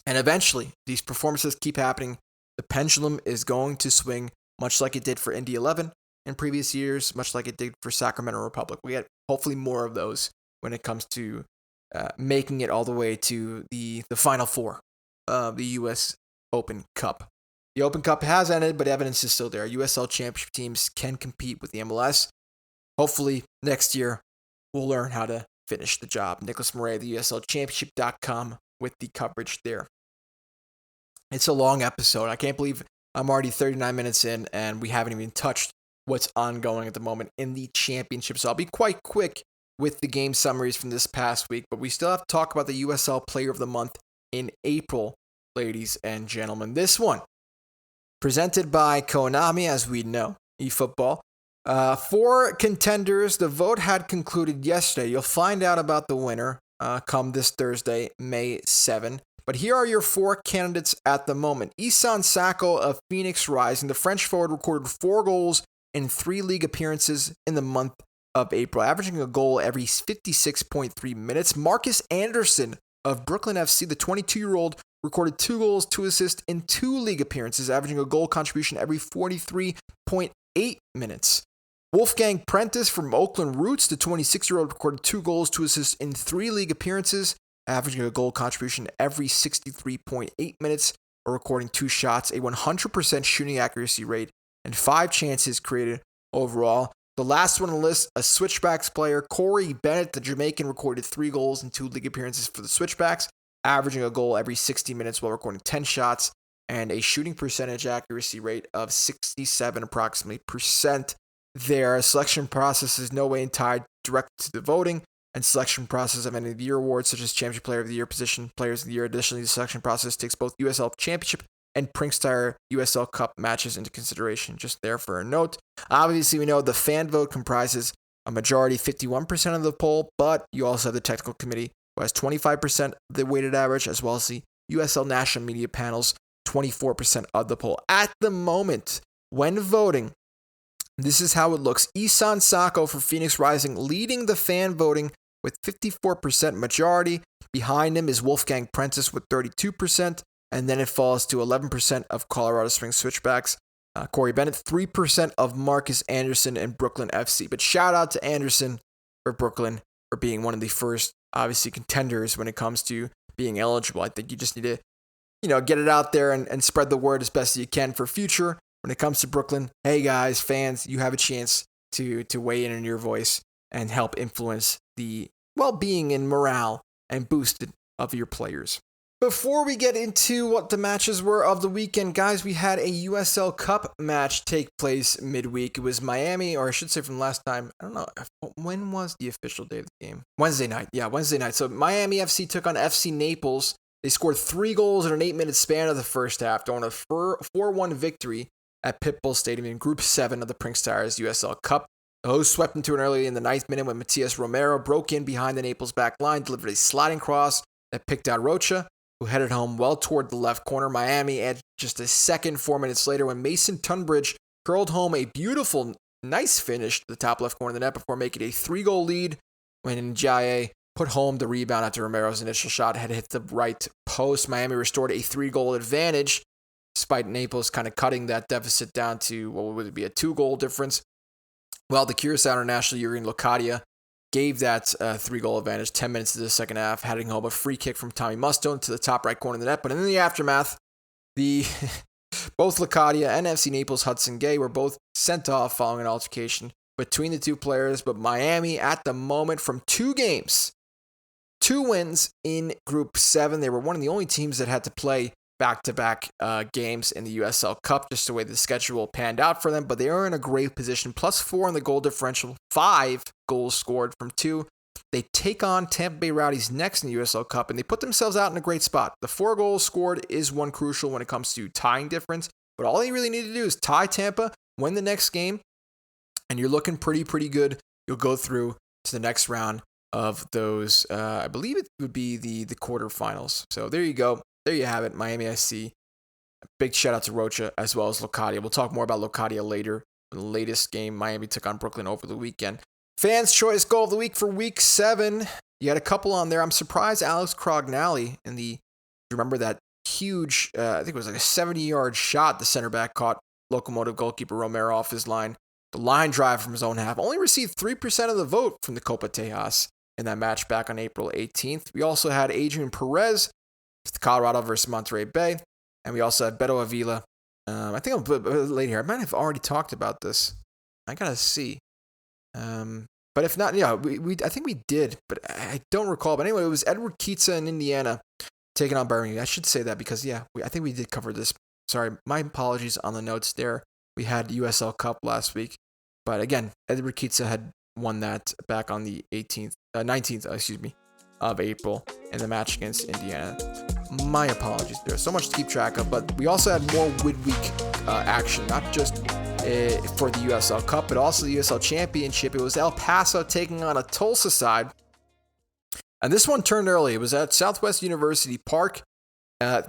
and eventually, these performances keep happening. The pendulum is going to swing, much like it did for Indy 11 in previous years, much like it did for Sacramento Republic. We get hopefully more of those when it comes to making it all the way to the Final 4 of the U.S. Open Cup. The Open Cup has ended, but evidence is still there. USL Championship teams can compete with the MLS. Hopefully, next year, we'll learn how to finish the job. Nicholas Murray, the USLChampionship.com with the coverage there. It's a long episode. I can't believe I'm already 39 minutes in, and we haven't even touched what's ongoing at the moment in the championship. So I'll be quite quick with the game summaries from this past week, but we still have to talk about the USL Player of the Month in April, ladies and gentlemen. This one, presented by Konami, as we know, eFootball. 4 contenders. The vote had concluded yesterday. You'll find out about the winner come this Thursday, May 7. But here are your 4 candidates at the moment. Isan Sako of Phoenix Rising. The French forward recorded 4 goals in 3 league appearances in the month of April, averaging a goal every 56.3 minutes. Marcus Anderson of Brooklyn FC, the 22-year-old, recorded 2 goals, 2 assists in 2 league appearances, averaging a goal contribution every 43.8 minutes. Wolfgang Prentice from Oakland Roots, the 26-year-old, recorded 2 goals, 2 assists in 3 league appearances, averaging a goal contribution every 63.8 minutes, or recording 2 shots, a 100% shooting accuracy rate, and 5 chances created overall. The last one on the list, a Switchbacks player, Corey Bennett, the Jamaican, recorded 3 goals and 2 league appearances for the Switchbacks, averaging a goal every 60 minutes while recording 10 shots, and a shooting percentage accuracy rate of 67 approximately percent. Their selection process is no way tied direct to the voting and selection process of any of the year awards, such as Championship Player of the Year, Position Players of the Year. Additionally, the selection process takes both USL Championship and Prinkstire USL Cup matches into consideration. Just there for a note. Obviously, we know the fan vote comprises a majority, 51% of the poll, but you also have the technical committee, who has 25% of the weighted average, as well as the USL National Media Panels, 24% of the poll. At the moment, when voting, this is how it looks. Isan Sako for Phoenix Rising leading the fan voting with 54% majority. Behind him is Wolfgang Prentice with 32%, and then it falls to 11% of Colorado Springs Switchbacks. Corey Bennett, 3% of Marcus Anderson and Brooklyn FC. But shout out to Anderson for Brooklyn for being one of the first, obviously, contenders when it comes to being eligible. I think you just need to, get it out there and spread the word as best as you can for future. When it comes to Brooklyn, hey guys, fans, you have a chance to weigh in your voice and help influence the well-being and morale and boost of your players. Before we get into what the matches were of the weekend, guys, we had a USL Cup match take place midweek. It was Miami, or I should say from last time, I don't know, when was the official day of the game? Wednesday night. Yeah, Wednesday night. So Miami FC took on FC Naples. They scored 3 goals in an 8-minute span of the first half, throwing a 4-1 victory at Pitbull Stadium in Group 7 of the Prinkstires USL Cup. The hosts swept into it early in the 9th minute when Matias Romero broke in behind the Naples back line, delivered a sliding cross that picked out Rocha, who headed home well toward the left corner. Miami added just a second 4 minutes later when Mason Tunbridge curled home a beautiful, nice finish to the top left corner of the net before making a 3-goal lead when Njaye put home the rebound after Romero's initial shot had hit the right post. Miami restored a 3-goal advantage, despite Naples kind of cutting that deficit down to what would be a 2-goal difference. Well, the Carousel international Yurian Locadia gave that 3-goal advantage 10 minutes into the second half, heading home a free kick from Tommy Mustone to the top right corner of the net. But in the aftermath, both Locadia and FC Naples Hudson Gay were both sent off following an altercation between the two players. But Miami, at the moment, from 2 games, 2 wins in Group 7. They were one of the only teams that had to play back-to-back games in the USL Cup, just the way the schedule panned out for them. But they are in a great position, +4 in the goal differential, 5 goals scored from 2. They take on Tampa Bay Rowdies next in the USL Cup, and they put themselves out in a great spot. The 4 goals scored is one crucial when it comes to tying difference, but all they really need to do is tie Tampa, win the next game, and you're looking pretty good. You'll go through to the next round of those, I believe it would be the quarterfinals. So there you go. There you have it, Miami SC. Big shout out to Rocha as well as Locadia. We'll talk more about Locadia later. The latest game, Miami took on Brooklyn over the weekend. Fans' choice goal of the week for Week 7. You had a couple on there. I'm surprised Alex Crognali you remember that huge, I think it was like a 70-yard shot the center back caught Locomotive goalkeeper Romero off his line. The line drive from his own half only received 3% of the vote from the Copa Tejas in that match back on April 18th. We also had Adrian Perez, Colorado versus Monterey Bay. And we also had Beto Avila. I think I'll put late here. I might have already talked about this. I gotta see. But if not, yeah, I think we did, but I don't recall. But anyway, it was Edward Keitsa in Indiana taking on Birmingham. I should say that because, yeah, I think we did cover this. Sorry, my apologies on the notes there. We had USL Cup last week. But again, Edward Keitsa had won that back on the 19th, of April in the match against Indiana. My apologies. There's so much to keep track of, but we also had more midweek action, not just for the USL Cup, but also the USL Championship. It was El Paso taking on a Tulsa side, and this one turned early. It was at Southwest University Park.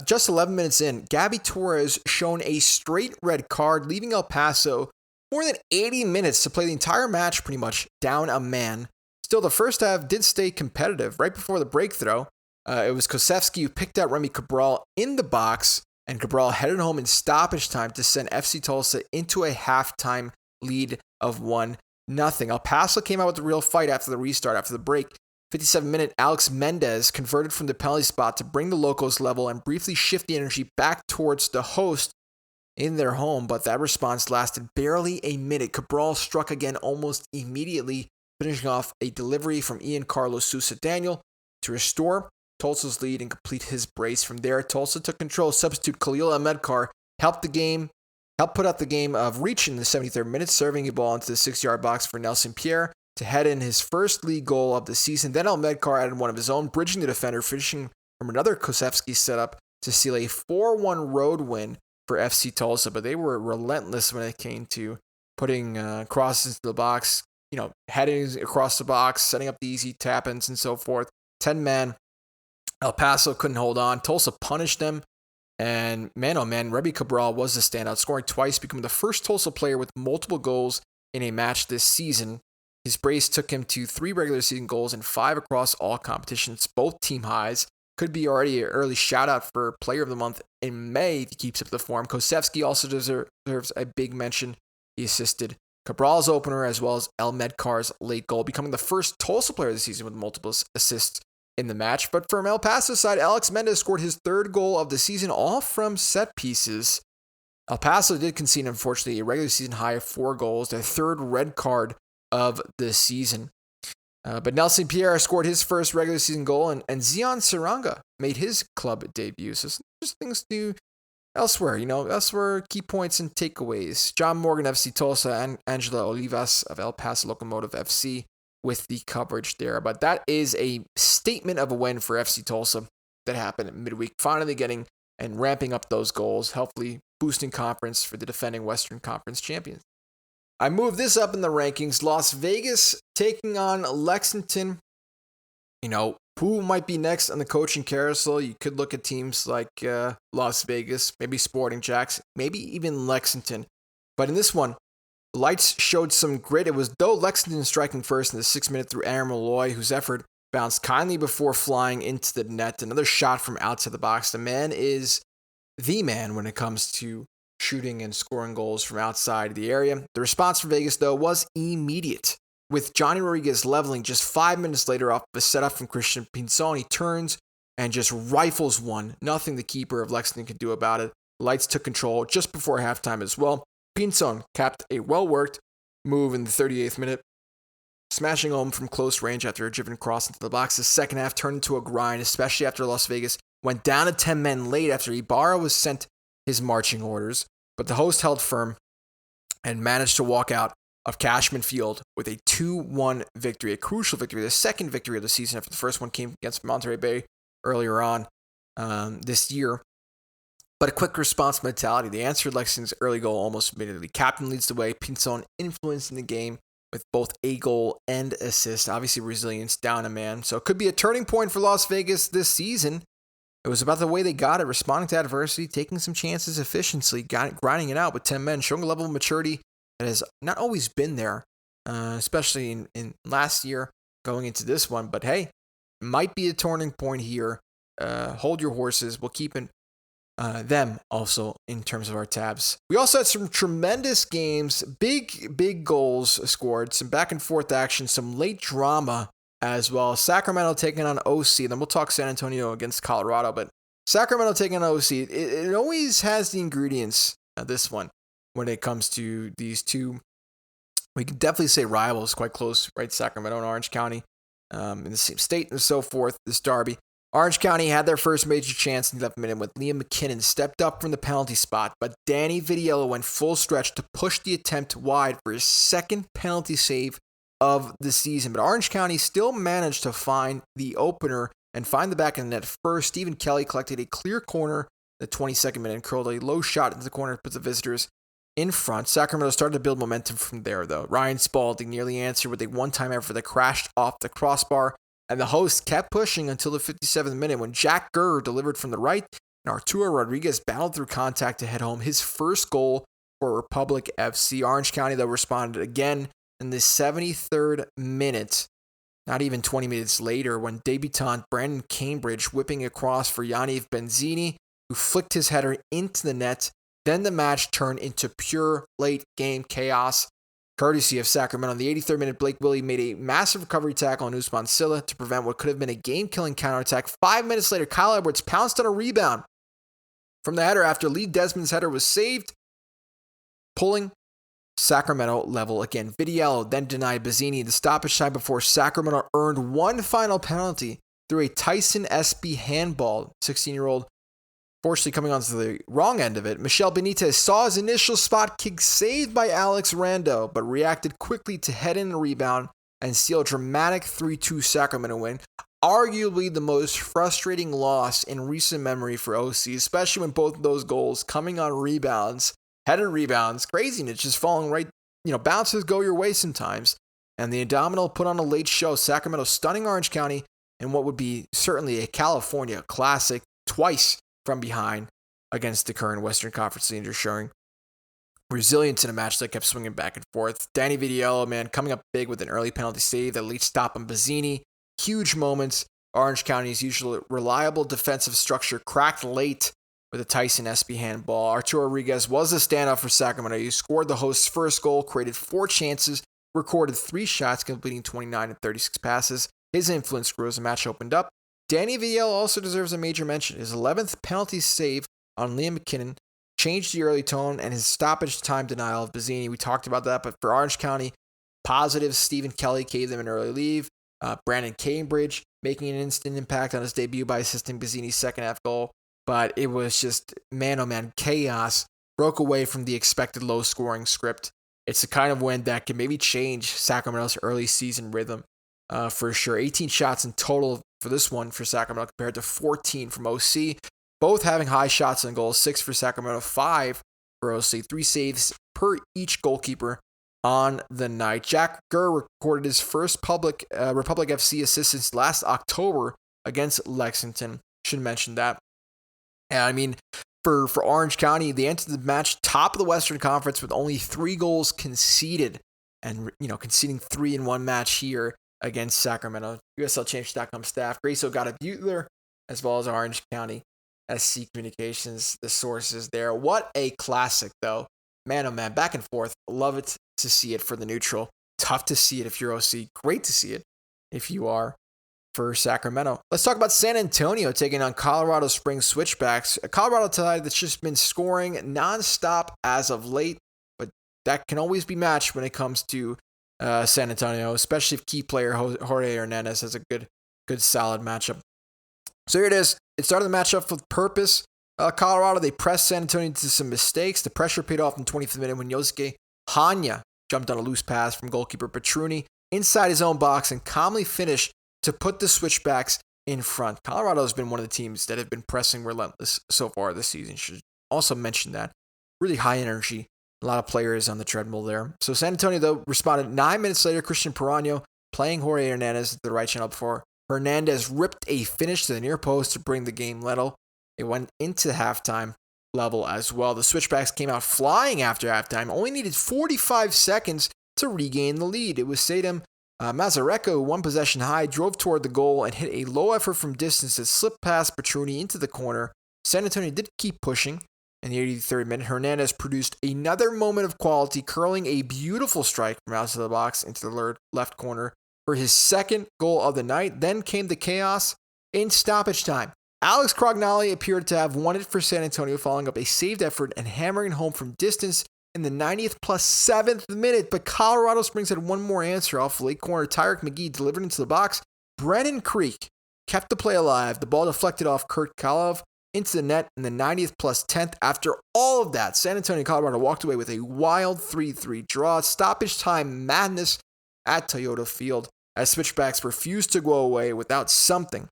Just 11 minutes in, Gabby Torres shown a straight red card, leaving El Paso more than 80 minutes to play the entire match pretty much down a man. Still, the first half did stay competitive. Right before the break throw, it was Kosevsky who picked out Remy Cabral in the box, and Cabral headed home in stoppage time to send FC Tulsa into a halftime lead of 1-0. El Paso came out with the real fight after the restart, after the break. 57-minute Alex Mendez converted from the penalty spot to bring the Locos level and briefly shift the energy back towards the host in their home, but that response lasted barely a minute. Cabral struck again almost immediately, finishing off a delivery from Ian Carlos Sousa Daniel to restore Tulsa's lead and complete his brace. From there, Tulsa took control. Substitute Khalil Ahmedkar helped put out the game of reaching the 73rd minute, serving a ball into the 6-yard box for Nelson Pierre to head in his first league goal of the season. Then Ahmedkar added one of his own, bridging the defender, finishing from another Kosevsky setup to seal a 4-1 road win for FC Tulsa. But they were relentless when it came to putting crosses into the box, heading across the box, setting up the easy tap-ins and so forth. 10-man, El Paso couldn't hold on. Tulsa punished them. And man, oh man, Reby Cabral was the standout, scoring twice, becoming the first Tulsa player with multiple goals in a match this season. His brace took him to 3 regular season goals and 5 across all competitions, both team highs. Could be already an early shout-out for Player of the Month in May if he keeps up the form. Kosevsky also deserves a big mention. He assisted Cabral's opener as well as Ahmedkar's late goal, becoming the first Tulsa player of the season with multiple assists in the match. But from El Paso's side, Alex Mendez scored his 3rd goal of the season, all from set pieces. El Paso did concede, unfortunately, a regular season high of 4 goals, their 3rd red card of the season. But Nelson Pierre scored his first regular season goal, and Zion Saranga made his club debut. So there's things to do elsewhere, elsewhere, key points and takeaways. John Morgan, FC Tulsa, and Angela Olivas of El Paso Locomotive FC with the coverage there. But that is a statement of a win for FC Tulsa that happened at midweek, finally getting and ramping up those goals, hopefully boosting conference for the defending Western Conference champions. I moved this up in the rankings. Las Vegas taking on Lexington. Who might be next on the coaching carousel? You could look at teams like Las Vegas, maybe Sporting Jacks, maybe even Lexington. But in this one, Lights showed some grit. It was Lexington striking first in the 6th minute through Aaron Malloy, whose effort bounced kindly before flying into the net. Another shot from outside the box. The man is the man when it comes to shooting and scoring goals from outside the area. The response for Vegas, though, was immediate, with Johnny Rodriguez leveling just 5 minutes later off a setup from Christian Pinzon. He turns and just rifles one. Nothing the keeper of Lexington could do about it. Lights took control just before halftime as well. Pinzon capped a well-worked move in the 38th minute, smashing home from close range after a driven cross into the box. The second half turned into a grind, especially after Las Vegas went down to 10 men late after Ibarra was sent his marching orders. But the host held firm and managed to walk out of Cashman Field with a 2-1 victory, a crucial victory, the second victory of the season after the first one came against Monterey Bay earlier on this year. But a quick response mentality. They answered Lexington's early goal almost immediately. Captain leads the way. Pinzon influencing the game with both a goal and assist. Obviously, resilience down a man. So it could be a turning point for Las Vegas this season. It was about the way they got it, responding to adversity, taking some chances efficiently, grinding it out with 10 men, showing a level of maturity that has not always been there, especially in last year going into this one. But hey, it might be a turning point here. Hold your horses. We'll keep them also in terms of our tabs. We also had some tremendous games, big goals scored, some back and forth action, some late drama as well. Sacramento taking on OC, then we'll talk San Antonio against Colorado, but Sacramento taking on OC, it always has the ingredients, this one, when it comes to these two. We can definitely say rivals, quite close, right? Sacramento and Orange County in the same state and so forth, this derby. Orange County had their first major chance in the 11th minute when Liam McKinnon stepped up from the penalty spot, but Danny Vitiello went full stretch to push the attempt wide for his second penalty save of the season. But Orange County still managed to find the opener and find the back of the net first. Stephen Kelly collected a clear corner in the 22nd minute and curled a low shot into the corner to put the visitors in front. Sacramento started to build momentum from there, though. Ryan Spalding nearly answered with a one-time effort that crashed off the crossbar, and the hosts kept pushing until the 57th minute when Jack Gurr delivered from the right, and Arturo Rodriguez battled through contact to head home his first goal for Republic FC. Orange County, though, responded again in the 73rd minute, not even 20 minutes later, when debutant Brandon Cambridge whipping across for Yaniv Benzini, who flicked his header into the net. Then the match turned into pure late-game chaos. Courtesy of Sacramento, in the 83rd minute, Blake Willie made a massive recovery tackle on Usman Silla to prevent what could have been a game-killing counterattack. 5 minutes later, Kyle Edwards pounced on a rebound from the header after Lee Desmond's header was saved, pulling Sacramento level again. Vidiello then denied Bazzini the stoppage time before Sacramento earned one final penalty through a Tyson SB handball. 16-year-old, fortunately coming onto the wrong end of it. Michel Benitez saw his initial spot kick saved by Alex Rando, but reacted quickly to head in a rebound and seal a dramatic 3-2 Sacramento win. Arguably the most frustrating loss in recent memory for OC, especially when both of those goals coming on rebounds, headed rebounds, craziness, just falling right, bounces go your way sometimes. And the Indomitable put on a late show, Sacramento stunning Orange County in what would be certainly a California classic, twice from behind against the current Western Conference leaders, showing resilience in a match that kept swinging back and forth. Danny Vidiello, man, coming up big with an early penalty save that lead stop on Bazzini. Huge moments. Orange County's usually reliable defensive structure cracked late with a Tyson SB handball. Arturo Rodriguez was a standout for Sacramento. He scored the host's first goal, created 4 chances, recorded 3 shots, completing 29 and 36 passes. His influence grew as the match opened up. Danny Vidiello also deserves a major mention. His 11th penalty save on Liam McKinnon changed the early tone, and his stoppage time denial of Bazzini. We talked about that, but for Orange County, positives. Stephen Kelly gave them an early leave. Brandon Cambridge making an instant impact on his debut by assisting Bazzini's second half goal. But it was just, man, chaos. Broke away from the expected low-scoring script. It's the kind of win that can maybe change Sacramento's early season rhythm for sure. 18 shots in total for this one for Sacramento compared to 14 from OC. Both having high shots on goal. 6 for Sacramento, 5 for OC. 3 saves per each goalkeeper on the night. Jack Gurr recorded his first Republic FC assist since last October against Lexington. Should mention that. And I mean, for Orange County, they entered the match top of the Western Conference with only 3 goals conceded, and conceding 3 in one match here against Sacramento. USLChange.com staff, Gracio Butler, as well as Orange County SC Communications, the sources there. What a classic, though. Man, oh man, back and forth. Love it to see it for the neutral. Tough to see it if you're OC. Great to see it if you are for Sacramento. Let's talk about San Antonio taking on Colorado Springs Switchbacks. A Colorado side that's just been scoring nonstop as of late, but that can always be matched when it comes to San Antonio, especially if key player Jorge Hernandez has a good solid matchup. So here it is. It started the matchup with purpose. Colorado, they pressed San Antonio into some mistakes. The pressure paid off in the 25th minute when Yosuke Hanya jumped on a loose pass from goalkeeper Petruni inside his own box and calmly finished to put the Switchbacks in front. Colorado has been one of the teams that have been pressing relentless so far this season. Should also mention that. Really high energy. A lot of players on the treadmill there. So San Antonio, though, responded 9 minutes later. Christian Perano playing Jorge Hernandez at the right channel before Hernandez ripped a finish to the near post to bring the game level. It went into halftime level as well. The Switchbacks came out flying after halftime, only needed 45 seconds to regain the lead. It was Sadam Mazareko, who won possession high, drove toward the goal and hit a low effort from distance that slipped past Petruni into the corner. San Antonio did keep pushing. In the 83rd minute, Hernandez produced another moment of quality, curling a beautiful strike from outside the box into the left corner for his second goal of the night. Then came the chaos in stoppage time. Alex Crognali appeared to have won it for San Antonio, following up a saved effort and hammering home from distance in the 90th plus 7th minute. But Colorado Springs had one more answer off the late corner. Tyrek McGee delivered into the box. Brennan Creek kept the play alive. The ball deflected off Kurt Kalov into the net in the 90th plus 10th. After all of that, San Antonio and Colorado walked away with a wild 3-3 draw. Stoppage time madness at Toyota Field as Switchbacks refused to go away without something.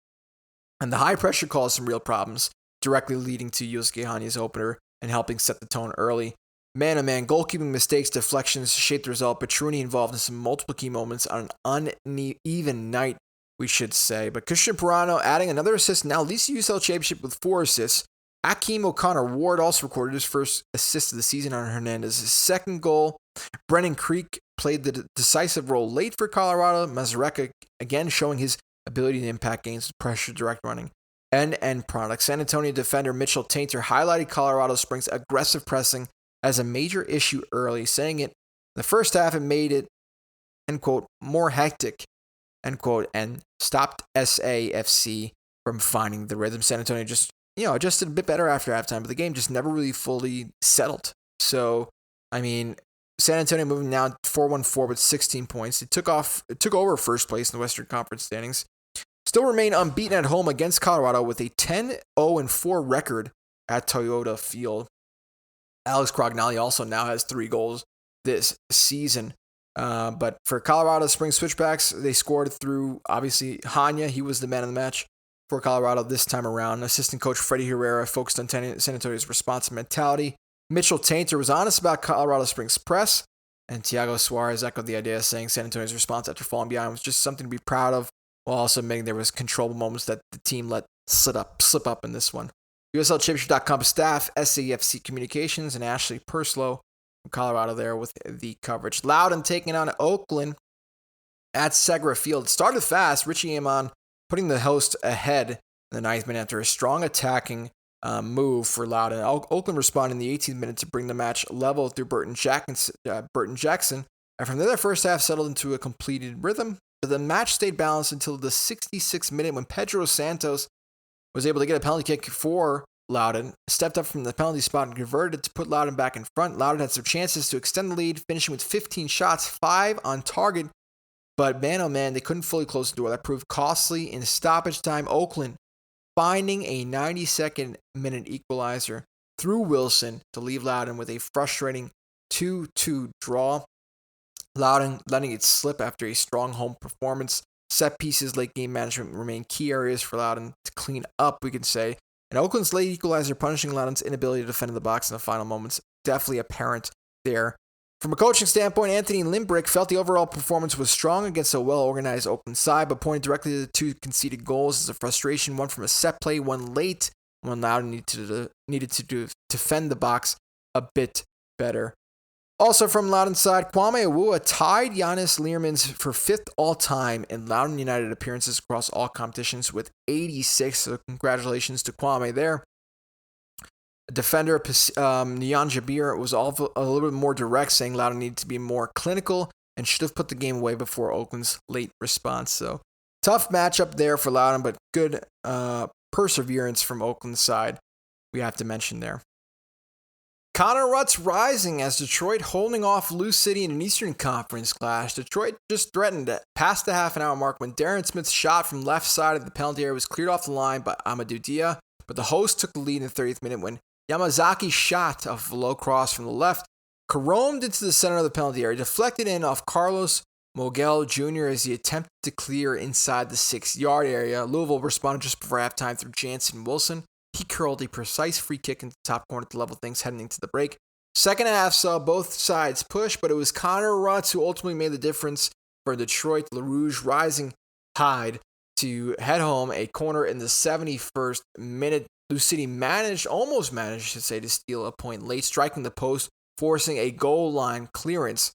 And the high pressure caused some real problems, directly leading to Yosuke Hanya's opener and helping set the tone early. Man-to-man, goalkeeping mistakes, deflections shaped the result. Petruni involved in some multiple key moments on an uneven night, we should say. But Christian Perano adding another assist now leads the USL Championship with 4 assists. Akeem O'Connor-Ward also recorded his first assist of the season on Hernandez's second goal. Brennan Creek played the decisive role late for Colorado. Mazareka again showing his ability to impact games with pressure, direct running, and end product. San Antonio defender Mitchell Tainter highlighted Colorado Springs' aggressive pressing as a major issue early, saying it The first half, it made it, end quote, more hectic, end quote, and stopped SAFC from finding the rhythm. San Antonio just, adjusted a bit better after halftime, but the game just never really fully settled. So, I mean, San Antonio moving now 4-1-4 with 16 points. It took over first place in the Western Conference standings. Still remain unbeaten at home against Colorado with a 10-0-4 record at Toyota Field. Alex Crognali also now has 3 goals this season. But for Colorado Spring Switchbacks, they scored through, obviously, Hanya. He was the man of the match for Colorado this time around. Assistant coach Freddie Herrera focused on San Antonio's response and mentality. Mitchell Tainter was honest about Colorado Springs' press. And Thiago Suarez echoed the idea, saying San Antonio's response after falling behind was just something to be proud of, while also admitting there was controllable moments that the team let slip up in this one. USLChampionship.com staff, SAFC Communications, and Ashley Purslow from Colorado there with the coverage. Loudoun taking on Oakland at Segra Field. Started fast. Richie Amon putting the host ahead in the 9th minute after a strong attacking move for Loudoun. Oakland responded in the 18th minute to bring the match level through Burton Jackson. And from there, the first half settled into a completed rhythm, but the match stayed balanced until the 66th minute when Pedro Santos was able to get a penalty kick for Loudoun, stepped up from the penalty spot and converted it to put Loudoun back in front. Loudoun had some chances to extend the lead, finishing with 15 shots, 5 on target. But man, oh man, they couldn't fully close the door. That proved costly in stoppage time. Oakland finding a 92nd minute equalizer through Wilson to leave Loudoun with a frustrating 2-2 draw. Loudoun letting it slip after a strong home performance. Set pieces, late game management remain key areas for Loudoun to clean up, we could say. And Oakland's late equalizer punishing Loudoun's inability to defend in the box in the final moments. Definitely apparent there. From a coaching standpoint, Anthony Limbrick felt the overall performance was strong against a well-organized Oakland side, but pointed directly to the 2 conceded goals as a frustration, one from a set play, one late, when Loudoun needed to defend the box a bit better. Also from Loudoun's side, Kwame Awua tied Giannis Learmans for 5th all-time in Loudoun United appearances across all competitions with 86, so congratulations to Kwame there. Defender Nian Jabir was a little bit more direct, saying Loudoun needed to be more clinical and should have put the game away before Oakland's late response. So tough matchup there for Loudoun, but good perseverance from Oakland's side, we have to mention there. Connor Rutz rising as Detroit holding off Lou City in an Eastern Conference clash. Detroit just threatened it past the half-an-hour mark when Darren Smith's shot from left side of the penalty area was cleared off the line by Amadou Dia, but the host took the lead in the 30th minute when Yamazaki's shot of a low cross from the left caromed into the center of the penalty area, deflected in off Carlos Mogel Jr. as he attempted to clear inside the 6-yard area. Louisville responded just before halftime through Jansen Wilson. He curled a precise free kick into the top corner to level things heading into the break. Second half saw both sides push, but it was Connor Rutz who ultimately made the difference for Detroit. LaRouge rising tide to head home a corner in the 71st minute. Lou City almost managed to steal a point late, striking the post, forcing a goal line clearance,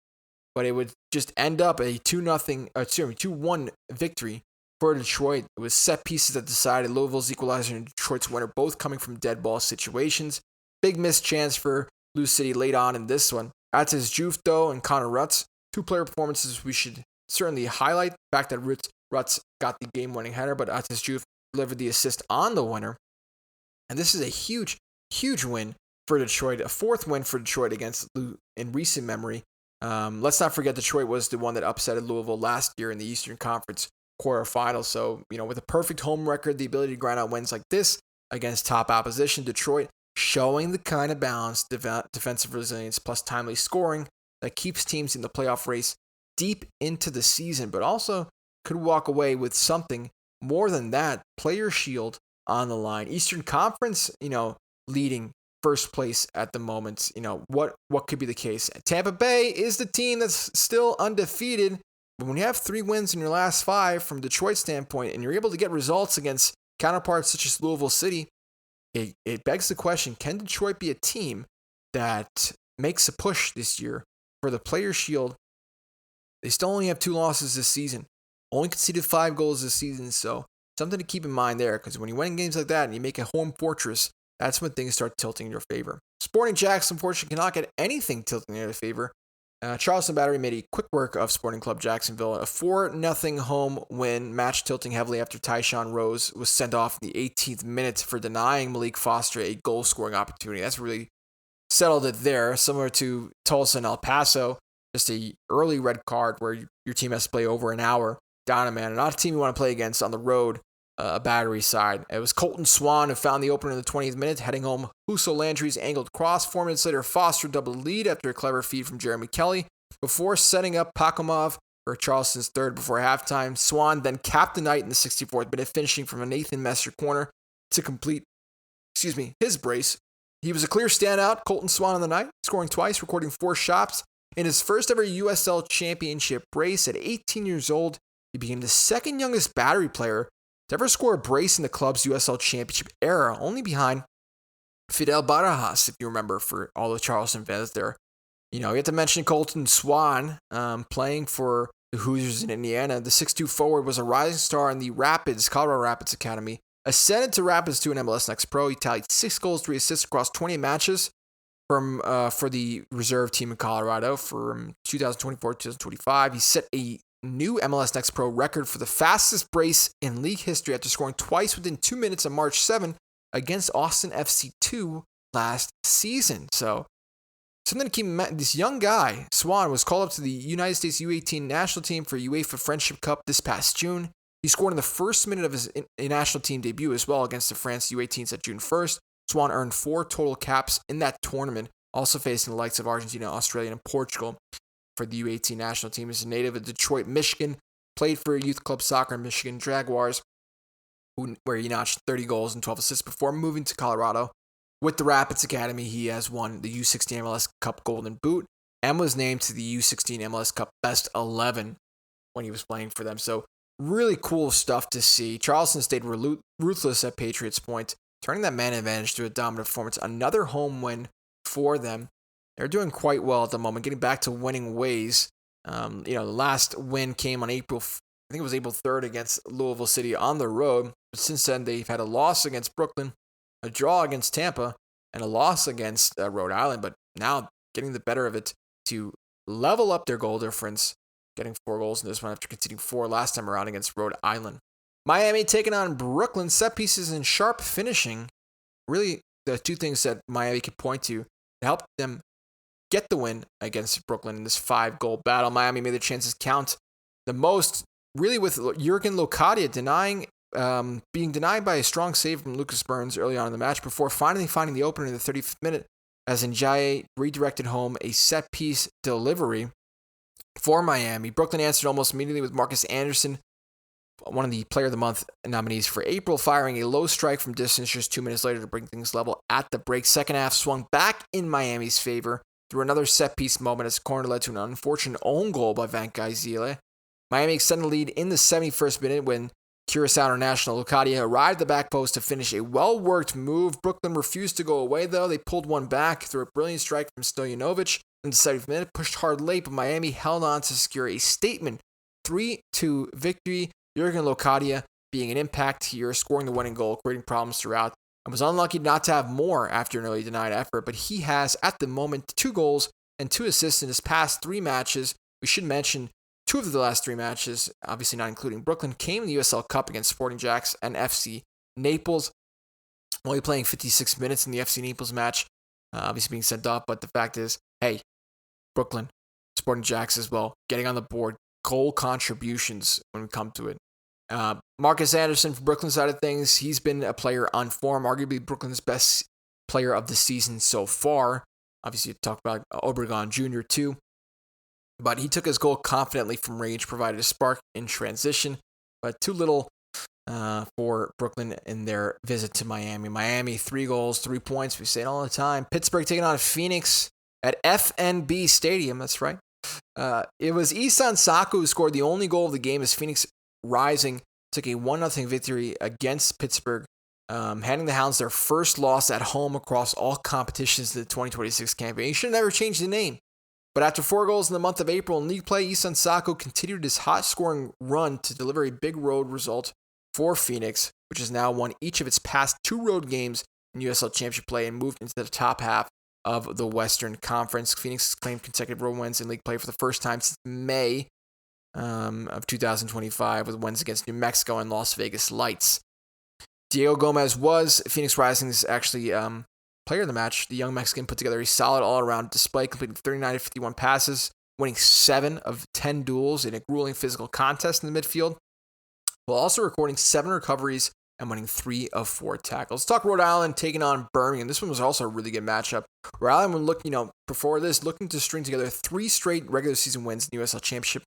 but it would just end up a 2-1 victory for Detroit. It was set pieces that decided Louisville's equalizer and Detroit's winner, both coming from dead ball situations. Big missed chance for Lou City late on in this one. Atis Jufto and Connor Rutz, 2 player performances we should certainly highlight. The fact that Rutz got the game-winning header, but Atis Juf delivered the assist on the winner. And this is a huge, huge win for Detroit, a 4th win for Detroit against Lou in recent memory. Let's not forget Detroit was the one that upset Louisville last year in the Eastern Conference quarterfinals. So, with a perfect home record, the ability to grind out wins like this against top opposition, Detroit showing the kind of balanced defensive resilience plus timely scoring that keeps teams in the playoff race deep into the season, but also could walk away with something more than that. Player shield on the line. Eastern Conference, leading first place at the moment. What could be the case? Tampa Bay is the team that's still undefeated. But when you have 3 wins in your last 5 from Detroit's standpoint, and you're able to get results against counterparts such as Louisville City, it begs the question, can Detroit be a team that makes a push this year for the Players' Shield? They still only have 2 losses this season. Only conceded 5 goals this season, so something to keep in mind there, because when you win games like that and you make a home fortress, that's when things start tilting in your favor. Sporting Jacks, unfortunately, cannot get anything tilting in their favor Charleston Battery made a quick work of Sporting Club Jacksonville. A 4-0 home win, match tilting heavily after Tyshawn Rose was sent off in the 18th minute for denying Malik Foster a goal-scoring opportunity. That's really settled it there, similar to Tulsa and El Paso. Just a early red card where your team has to play over an hour down a man. Not a team you want to play against on the road, a Battery side. It was Colton Swan who found the opener in the 20th minute, heading home Huso Landry's angled cross. 4 minutes later, Foster doubled the lead after a clever feed from Jeremy Kelly before setting up Pakomov for Charleston's third before halftime. Swan then capped the night in the 64th minute, finishing from a Nathan Messer corner to complete his brace. He was a clear standout, Colton Swan on the night, scoring twice, recording 4 shots. In his first ever USL Championship brace at 18 years old, he became the second youngest Battery player to ever score a brace in the club's USL Championship era, only behind Fidel Barajas, if you remember, for all the Charleston fans there. You have to mention Colton Swan playing for the Hoosiers in Indiana. The 6'2 forward was a rising star in the Colorado Rapids Academy. Ascended to Rapids 2 in MLS Next Pro. He tallied 6 goals, 3 assists across 20 matches for the reserve team in Colorado from 2024 to 2025. He set a new MLS Next Pro record for the fastest brace in league history after scoring twice within 2 minutes on March 7 against Austin FC 2 last season. So something to keep in mind. This young guy, Swan, was called up to the United States U18 national team for UEFA Friendship Cup this past June. He scored in the first minute of his national team debut as well against the France U18s at June 1st. Swan earned 4 total caps in that tournament, also facing the likes of Argentina, Australia, and Portugal for the U18 national team. He's a native of Detroit, Michigan, played for youth club soccer in Michigan Jaguars, where he notched 30 goals and 12 assists before moving to Colorado. With the Rapids Academy, he has won the U16 MLS Cup Golden Boot and was named to the U16 MLS Cup Best 11 when he was playing for them. So really cool stuff to see. Charleston stayed ruthless at Patriots Point, turning that man advantage to a dominant performance. Another home win for them. They're doing quite well at the moment, getting back to winning ways. The last win came on April 3rd against Louisville City on the road. But since then, they've had a loss against Brooklyn, a draw against Tampa, and a loss against Rhode Island. But now getting the better of it to level up their goal difference, getting 4 goals in this one after conceding 4 last time around against Rhode Island. Miami taking on Brooklyn, set pieces and sharp finishing. Really, the 2 things that Miami could point to help them get the win against Brooklyn in this 5-goal battle. Miami made their chances count the most, really, with Jurgen Locadia being denied by a strong save from Lucas Burns early on in the match before finally finding the opener in the 35th minute as Njaye redirected home a set-piece delivery for Miami. Brooklyn answered almost immediately with Marcus Anderson, one of the Player of the Month nominees for April, firing a low strike from distance just 2 minutes later to bring things level at the break. Second half swung back in Miami's favor through another set-piece moment as the corner led to an unfortunate own goal by Van Gaizile. Miami extended the lead in the 71st minute when Carousel International Locadia arrived at the back post to finish a well-worked move. Brooklyn refused to go away, though. They pulled one back through a brilliant strike from Stojanovic in the 70th minute, pushed hard late, but Miami held on to secure a statement 3-2 victory. Jurgen Locadia being an impact here, scoring the winning goal, creating problems throughout, and was unlucky not to have more after an early denied effort, but he has, at the moment, 2 goals and 2 assists in his past 3 matches. We should mention 2 of the last 3 matches, obviously not including Brooklyn, came in the USL Cup against Sporting Jacks and FC Naples, only playing 56 minutes in the FC Naples match, obviously being sent off, but the fact is, hey, Brooklyn, Sporting Jacks as well, getting on the board, goal contributions when we come to it. Marcus Anderson for Brooklyn side of things, he's been a player on form, arguably Brooklyn's best player of the season so far. Obviously, you talk about Obregon Jr. too, but he took his goal confidently from range, provided a spark in transition, but too little for Brooklyn in their visit to Miami. Miami, 3 goals, 3 points. We say it all the time. Pittsburgh taking on Phoenix at FNB Stadium. That's right. It was Isan Saku who scored the only goal of the game as Phoenix Rising took a 1-0 victory against Pittsburgh, handing the Hounds their first loss at home across all competitions in the 2026 campaign. He should have never changed the name. But after 4 goals in the month of April in league play, Isan Saku continued his hot-scoring run to deliver a big road result for Phoenix, which has now won each of its past 2 road games in USL Championship play and moved into the top half of the Western Conference. Phoenix has claimed consecutive road wins in league play for the first time since May of 2025 with wins against New Mexico and Las Vegas Lights. Diego Gomez was Phoenix Rising's actually player of the match. The young Mexican put together a solid all-around display, completing 39 of 51 passes, winning 7 of 10 duels in a grueling physical contest in the midfield, while also recording 7 recoveries and winning 3 of 4 tackles. Let's talk Rhode Island taking on Birmingham. This one was also a really good matchup. Rhode Island would look, before this, looking to string together 3 straight regular season wins in the USL Championship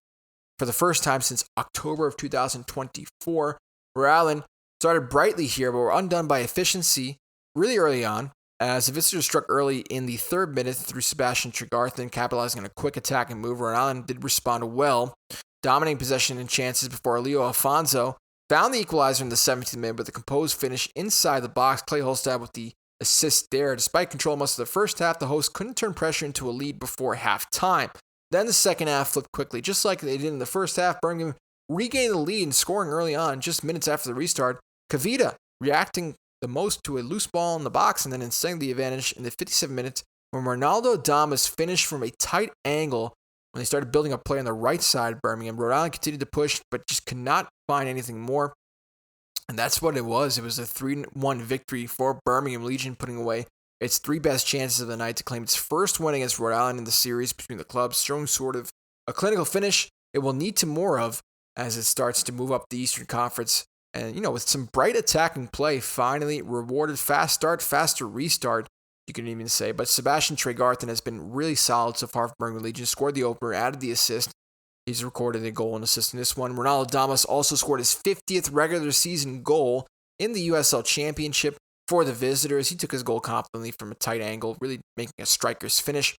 for the first time since October of 2024. Rhode Island started brightly here, but were undone by efficiency really early on, as the visitors struck early in the 3rd minute through Sebastian Tregarthen, capitalizing on a quick attack and move. Rhode Island did respond well, dominating possession and chances before Leo Alfonso found the equalizer in the 17th minute with a composed finish inside the box. Clay Holstad with the assist there. Despite control most of the first half, the hosts couldn't turn pressure into a lead before halftime. Then the second half flipped quickly. Just like they did in the first half, Birmingham regained the lead and scoring early on, just minutes after the restart. Kavita reacting the most to a loose ball in the box and then extending the advantage in the 57th minute when Ronaldo Damas finished from a tight angle when they started building up play on the right side of Birmingham. Rhode Island continued to push, but just could not find anything more. And that's what it was. It was a 3-1 victory for Birmingham Legion, putting away its 3 best chances of the night to claim its first win against Rhode Island in the series between the clubs, showing sort of a clinical finish it will need to more of as it starts to move up the Eastern Conference. And, with some bright attacking play, finally rewarded. Fast start, faster restart, you can even say. But Sebastian Tregarthen has been really solid so far for Birmingham Legion. Scored the opener, added the assist. He's recorded a goal and assist in this one. Ronaldo Damas also scored his 50th regular season goal in the USL Championship for the visitors. He took his goal confidently from a tight angle, really making a striker's finish.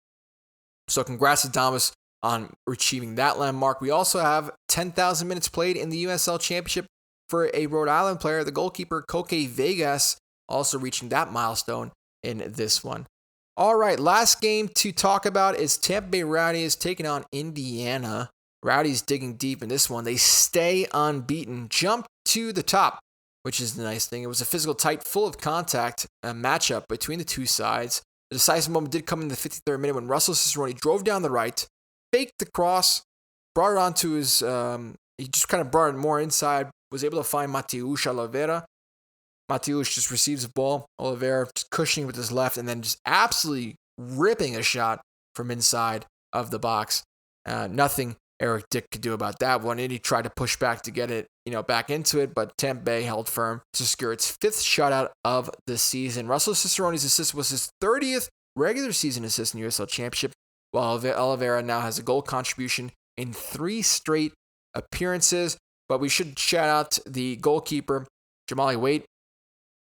So congrats to Damas on achieving that landmark. We also have 10,000 minutes played in the USL Championship for a Rhode Island player, the goalkeeper Koke Vegas, also reaching that milestone in this one. All right, last game to talk about is Tampa Bay Rowdies taking on Indiana. Rowdies digging deep in this one. They stay unbeaten, jump to the top, which is the nice thing. It was a physical, tight, full of contact matchup between the two sides. The decisive moment did come in the 53rd minute when Russell Cicerone drove down the right, faked the cross, brought it onto his, he just kind of brought it more inside, was able to find Mateusz Oliveira. Mateusz just receives the ball. Oliveira just cushioning with his left and then just absolutely ripping a shot from inside of the box. Nothing Eric Dick could do about that one. And he tried to push back to get it, back into it, but Tampa Bay held firm to secure its 5th shutout of the season. Russell Cicerone's assist was his 30th regular season assist in the USL Championship, while Oliveira now has a goal contribution in 3 straight appearances. But we should shout out the goalkeeper, Jamali Waite,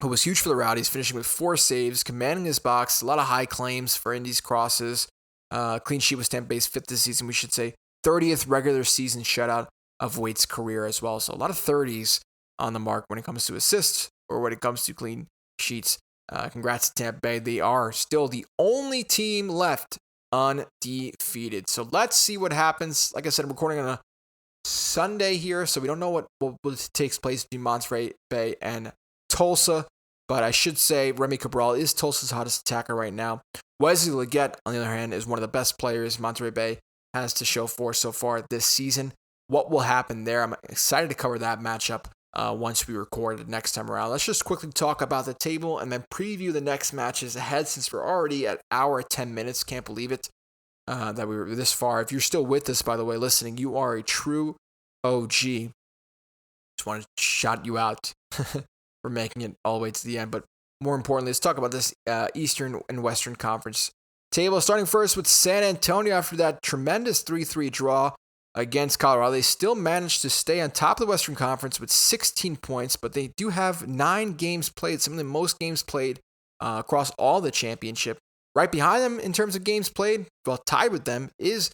who was huge for the Rowdies, finishing with 4 saves, commanding his box, a lot of high claims for Indy's crosses. Clean sheet was Tampa Bay's 5th this season, we should say. 30th regular season shutout of Waite's career as well. So a lot of 30s on the mark when it comes to assists or when it comes to clean sheets. Congrats to Tampa Bay. They are still the only team left undefeated. So let's see what happens. Like I said, I'm recording on a Sunday here, so we don't know what takes place between Monterey Bay and Tulsa. But I should say Remy Cabral is Tulsa's hottest attacker right now. Wesley Leggett, on the other hand, is one of the best players Monterey Bay has to show for so far this season. What will happen there? I'm excited to cover that matchup once we record it next time around. Let's just quickly talk about the table and then preview the next matches ahead, since we're already at hour 10 minutes. Can't believe it that we were this far. If you're still with us, by the way, listening, you are a true OG. Just want to shout you out for making it all the way to the end. But more importantly, let's talk about this Eastern and Western Conference table. Starting first with San Antonio after that tremendous 3-3 draw against Colorado. They still managed to stay on top of the Western Conference with 16 points, but they do have 9 games played, some of the most games played across all the championship. Right behind them in terms of games played, well, tied with them, is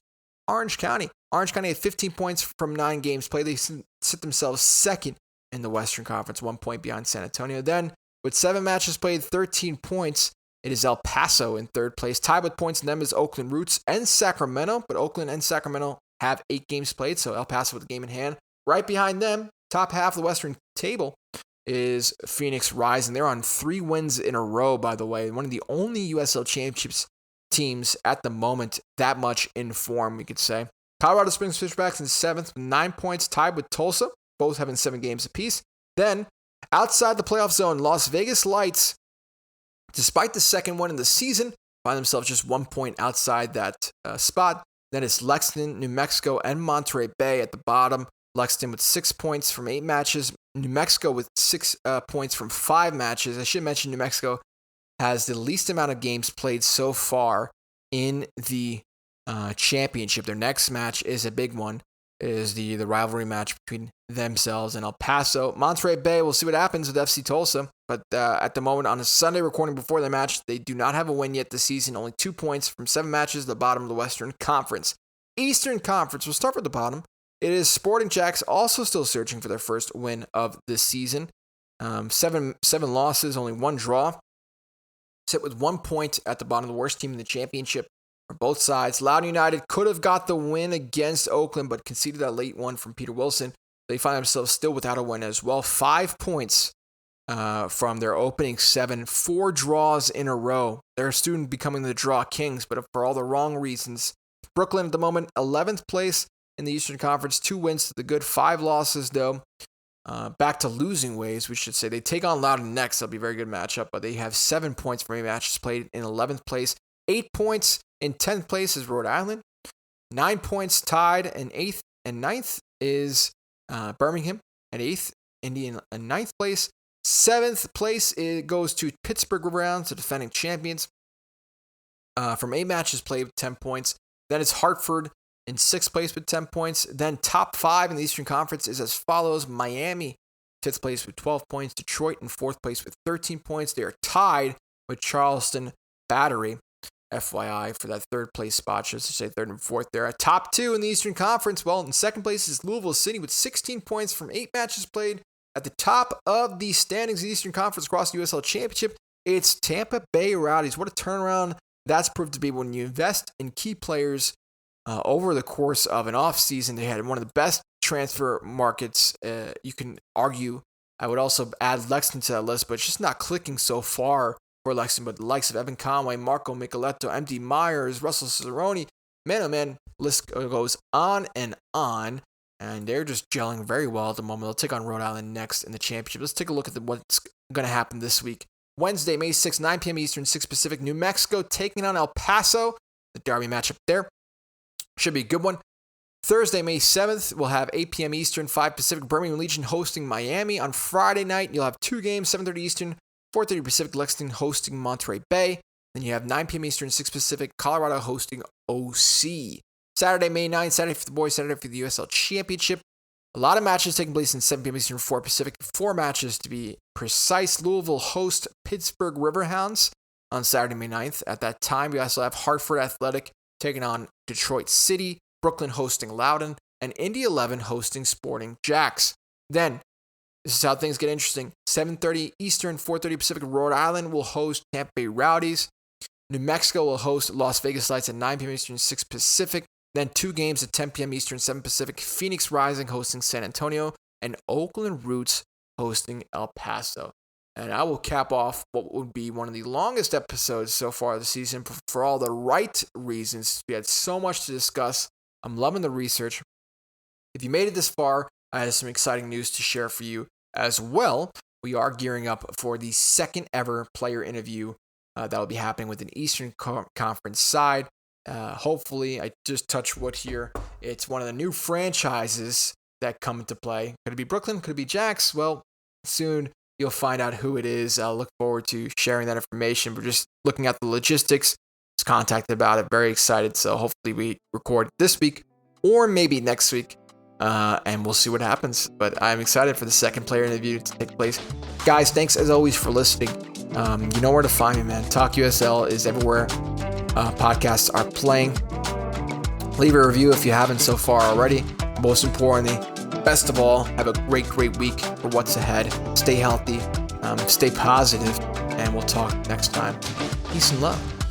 Orange County. Orange County had 15 points from 9 games played. They sit themselves second in the Western Conference, 1 point behind San Antonio. Then, with 7 matches played, 13 points, it is El Paso in 3rd place. Tied with points in them is Oakland Roots and Sacramento, but Oakland and Sacramento have 8 games played, so El Paso with a game in hand. Right behind them, top half of the Western table, is Phoenix Rising. They're on 3 wins in a row, by the way. One of the only USL championships teams at the moment that much in form, we could say. Colorado Springs Fish-Backs in 7th with 9 points, tied with Tulsa, both having 7 games apiece. Then, outside the playoff zone, Las Vegas Lights, despite the second one in the season, find themselves just 1 point outside that spot. Then it's Lexington, New Mexico, and Monterey Bay at the bottom. Lexington with 6 points from 8 matches. New Mexico with 6 points from 5 matches. I should mention New Mexico has the least amount of games played so far in the championship. Their next match is a big one. It is the rivalry match between themselves and El Paso. Monterey Bay, we'll see what happens with FC Tulsa. But at the moment, on a Sunday recording before their match, they do not have a win yet this season. Only 2 points from 7 matches at the bottom of the Western Conference. Eastern Conference, we'll start with the bottom. It is Sporting Jacks, also still searching for their first win of the season. 7 losses, only 1 draw. Sit with 1 point at the bottom, the worst team in the championship for both sides. Loudoun United could have got the win against Oakland, but conceded that late one from Peter Wilson. They find themselves still without a win as well. 5 points from their opening 7, 4 draws in a row. They're soon becoming the draw kings, but for all the wrong reasons. Brooklyn at the moment, 11th place in the Eastern Conference, 2 wins to the good, 5 losses though. Back to losing ways, we should say. They take on Loudoun next. That'll be a very good matchup, but they have 7 points from 8 matches played in 11th place. 8 points in 10th place is Rhode Island. 9 points tied in 8th and 9th is Birmingham at 8th. Indiana in 9th place. 7th place it goes to Pittsburgh Riverhounds, the defending champions. From 8 matches played with 10 points. Then it's Hartford in 6th place with 10 points. Then top 5 in the Eastern Conference is as follows. Miami, 5th place with 12 points. Detroit in 4th place with 13 points. They are tied with Charleston Battery, FYI, for that 3rd place spot. Just to say 3rd and 4th there. Top 2 in the Eastern Conference. Well, in 2nd place is Louisville City with 16 points from 8 matches played. At the top of the standings of the Eastern Conference across the USL Championship, it's Tampa Bay Rowdies. What a turnaround that's proved to be when you invest in key players over the course of an offseason. They had one of the best transfer markets, you can argue. I would also add Lexington to that list, but it's just not clicking so far for Lexington. But the likes of Evan Conway, Marco Micheletto, M.D. Myers, Russell Cerrone, man, oh man, list goes on and on. And they're just gelling very well at the moment. They'll take on Rhode Island next in the championship. Let's take a look at what's going to happen this week. Wednesday, May 6th, 9 p.m. Eastern, 6 Pacific. New Mexico taking on El Paso. The derby matchup there. Should be a good one. Thursday, May 7th, we'll have 8 p.m. Eastern, 5 Pacific. Birmingham Legion hosting Miami. On Friday night, you'll have 2 games, 7:30 Eastern, 4:30 Pacific. Lexington hosting Monterey Bay. Then you have 9 p.m. Eastern, 6 Pacific. Colorado hosting OC. Saturday, May 9th, Saturday for the boys, Saturday for the USL Championship. A lot of matches taking place in 7 p.m. Eastern, 4 Pacific. 4 matches to be precise. Louisville host Pittsburgh Riverhounds on Saturday, May 9th. At that time, we also have Hartford Athletic taking on Detroit City, Brooklyn hosting Loudoun, and Indy 11 hosting Sporting Jacks. Then, this is how things get interesting. 7:30 Eastern, 4:30 Pacific. Rhode Island will host Tampa Bay Rowdies. New Mexico will host Las Vegas Lights at 9 p.m. Eastern, 6 Pacific. Then 2 games at 10 p.m. Eastern, 7 Pacific. Phoenix Rising hosting San Antonio, and Oakland Roots hosting El Paso. And I will cap off what would be one of the longest episodes so far this season for all the right reasons. We had so much to discuss. I'm loving the research. If you made it this far, I have some exciting news to share for you as well. We are gearing up for the 2nd ever player interview that will be happening with an Eastern Conference side. Hopefully, I just touch wood here. It's one of the new franchises that come into play. Could it be Brooklyn? Could it be Jacks? Well, soon you'll find out who it is. I'll look forward to sharing that information. We're just looking at the logistics. I was contacted about it. Very excited. So hopefully we record this week or maybe next week. And we'll see what happens. But I'm excited for the 2nd player interview to take place. Guys, thanks as always for listening. You know where to find me, man. Talk USL is everywhere podcasts are playing. Leave a review if you haven't so far already. Most importantly, best of all, have a great week for what's ahead. Stay healthy, stay positive, and we'll talk next time. Peace and love.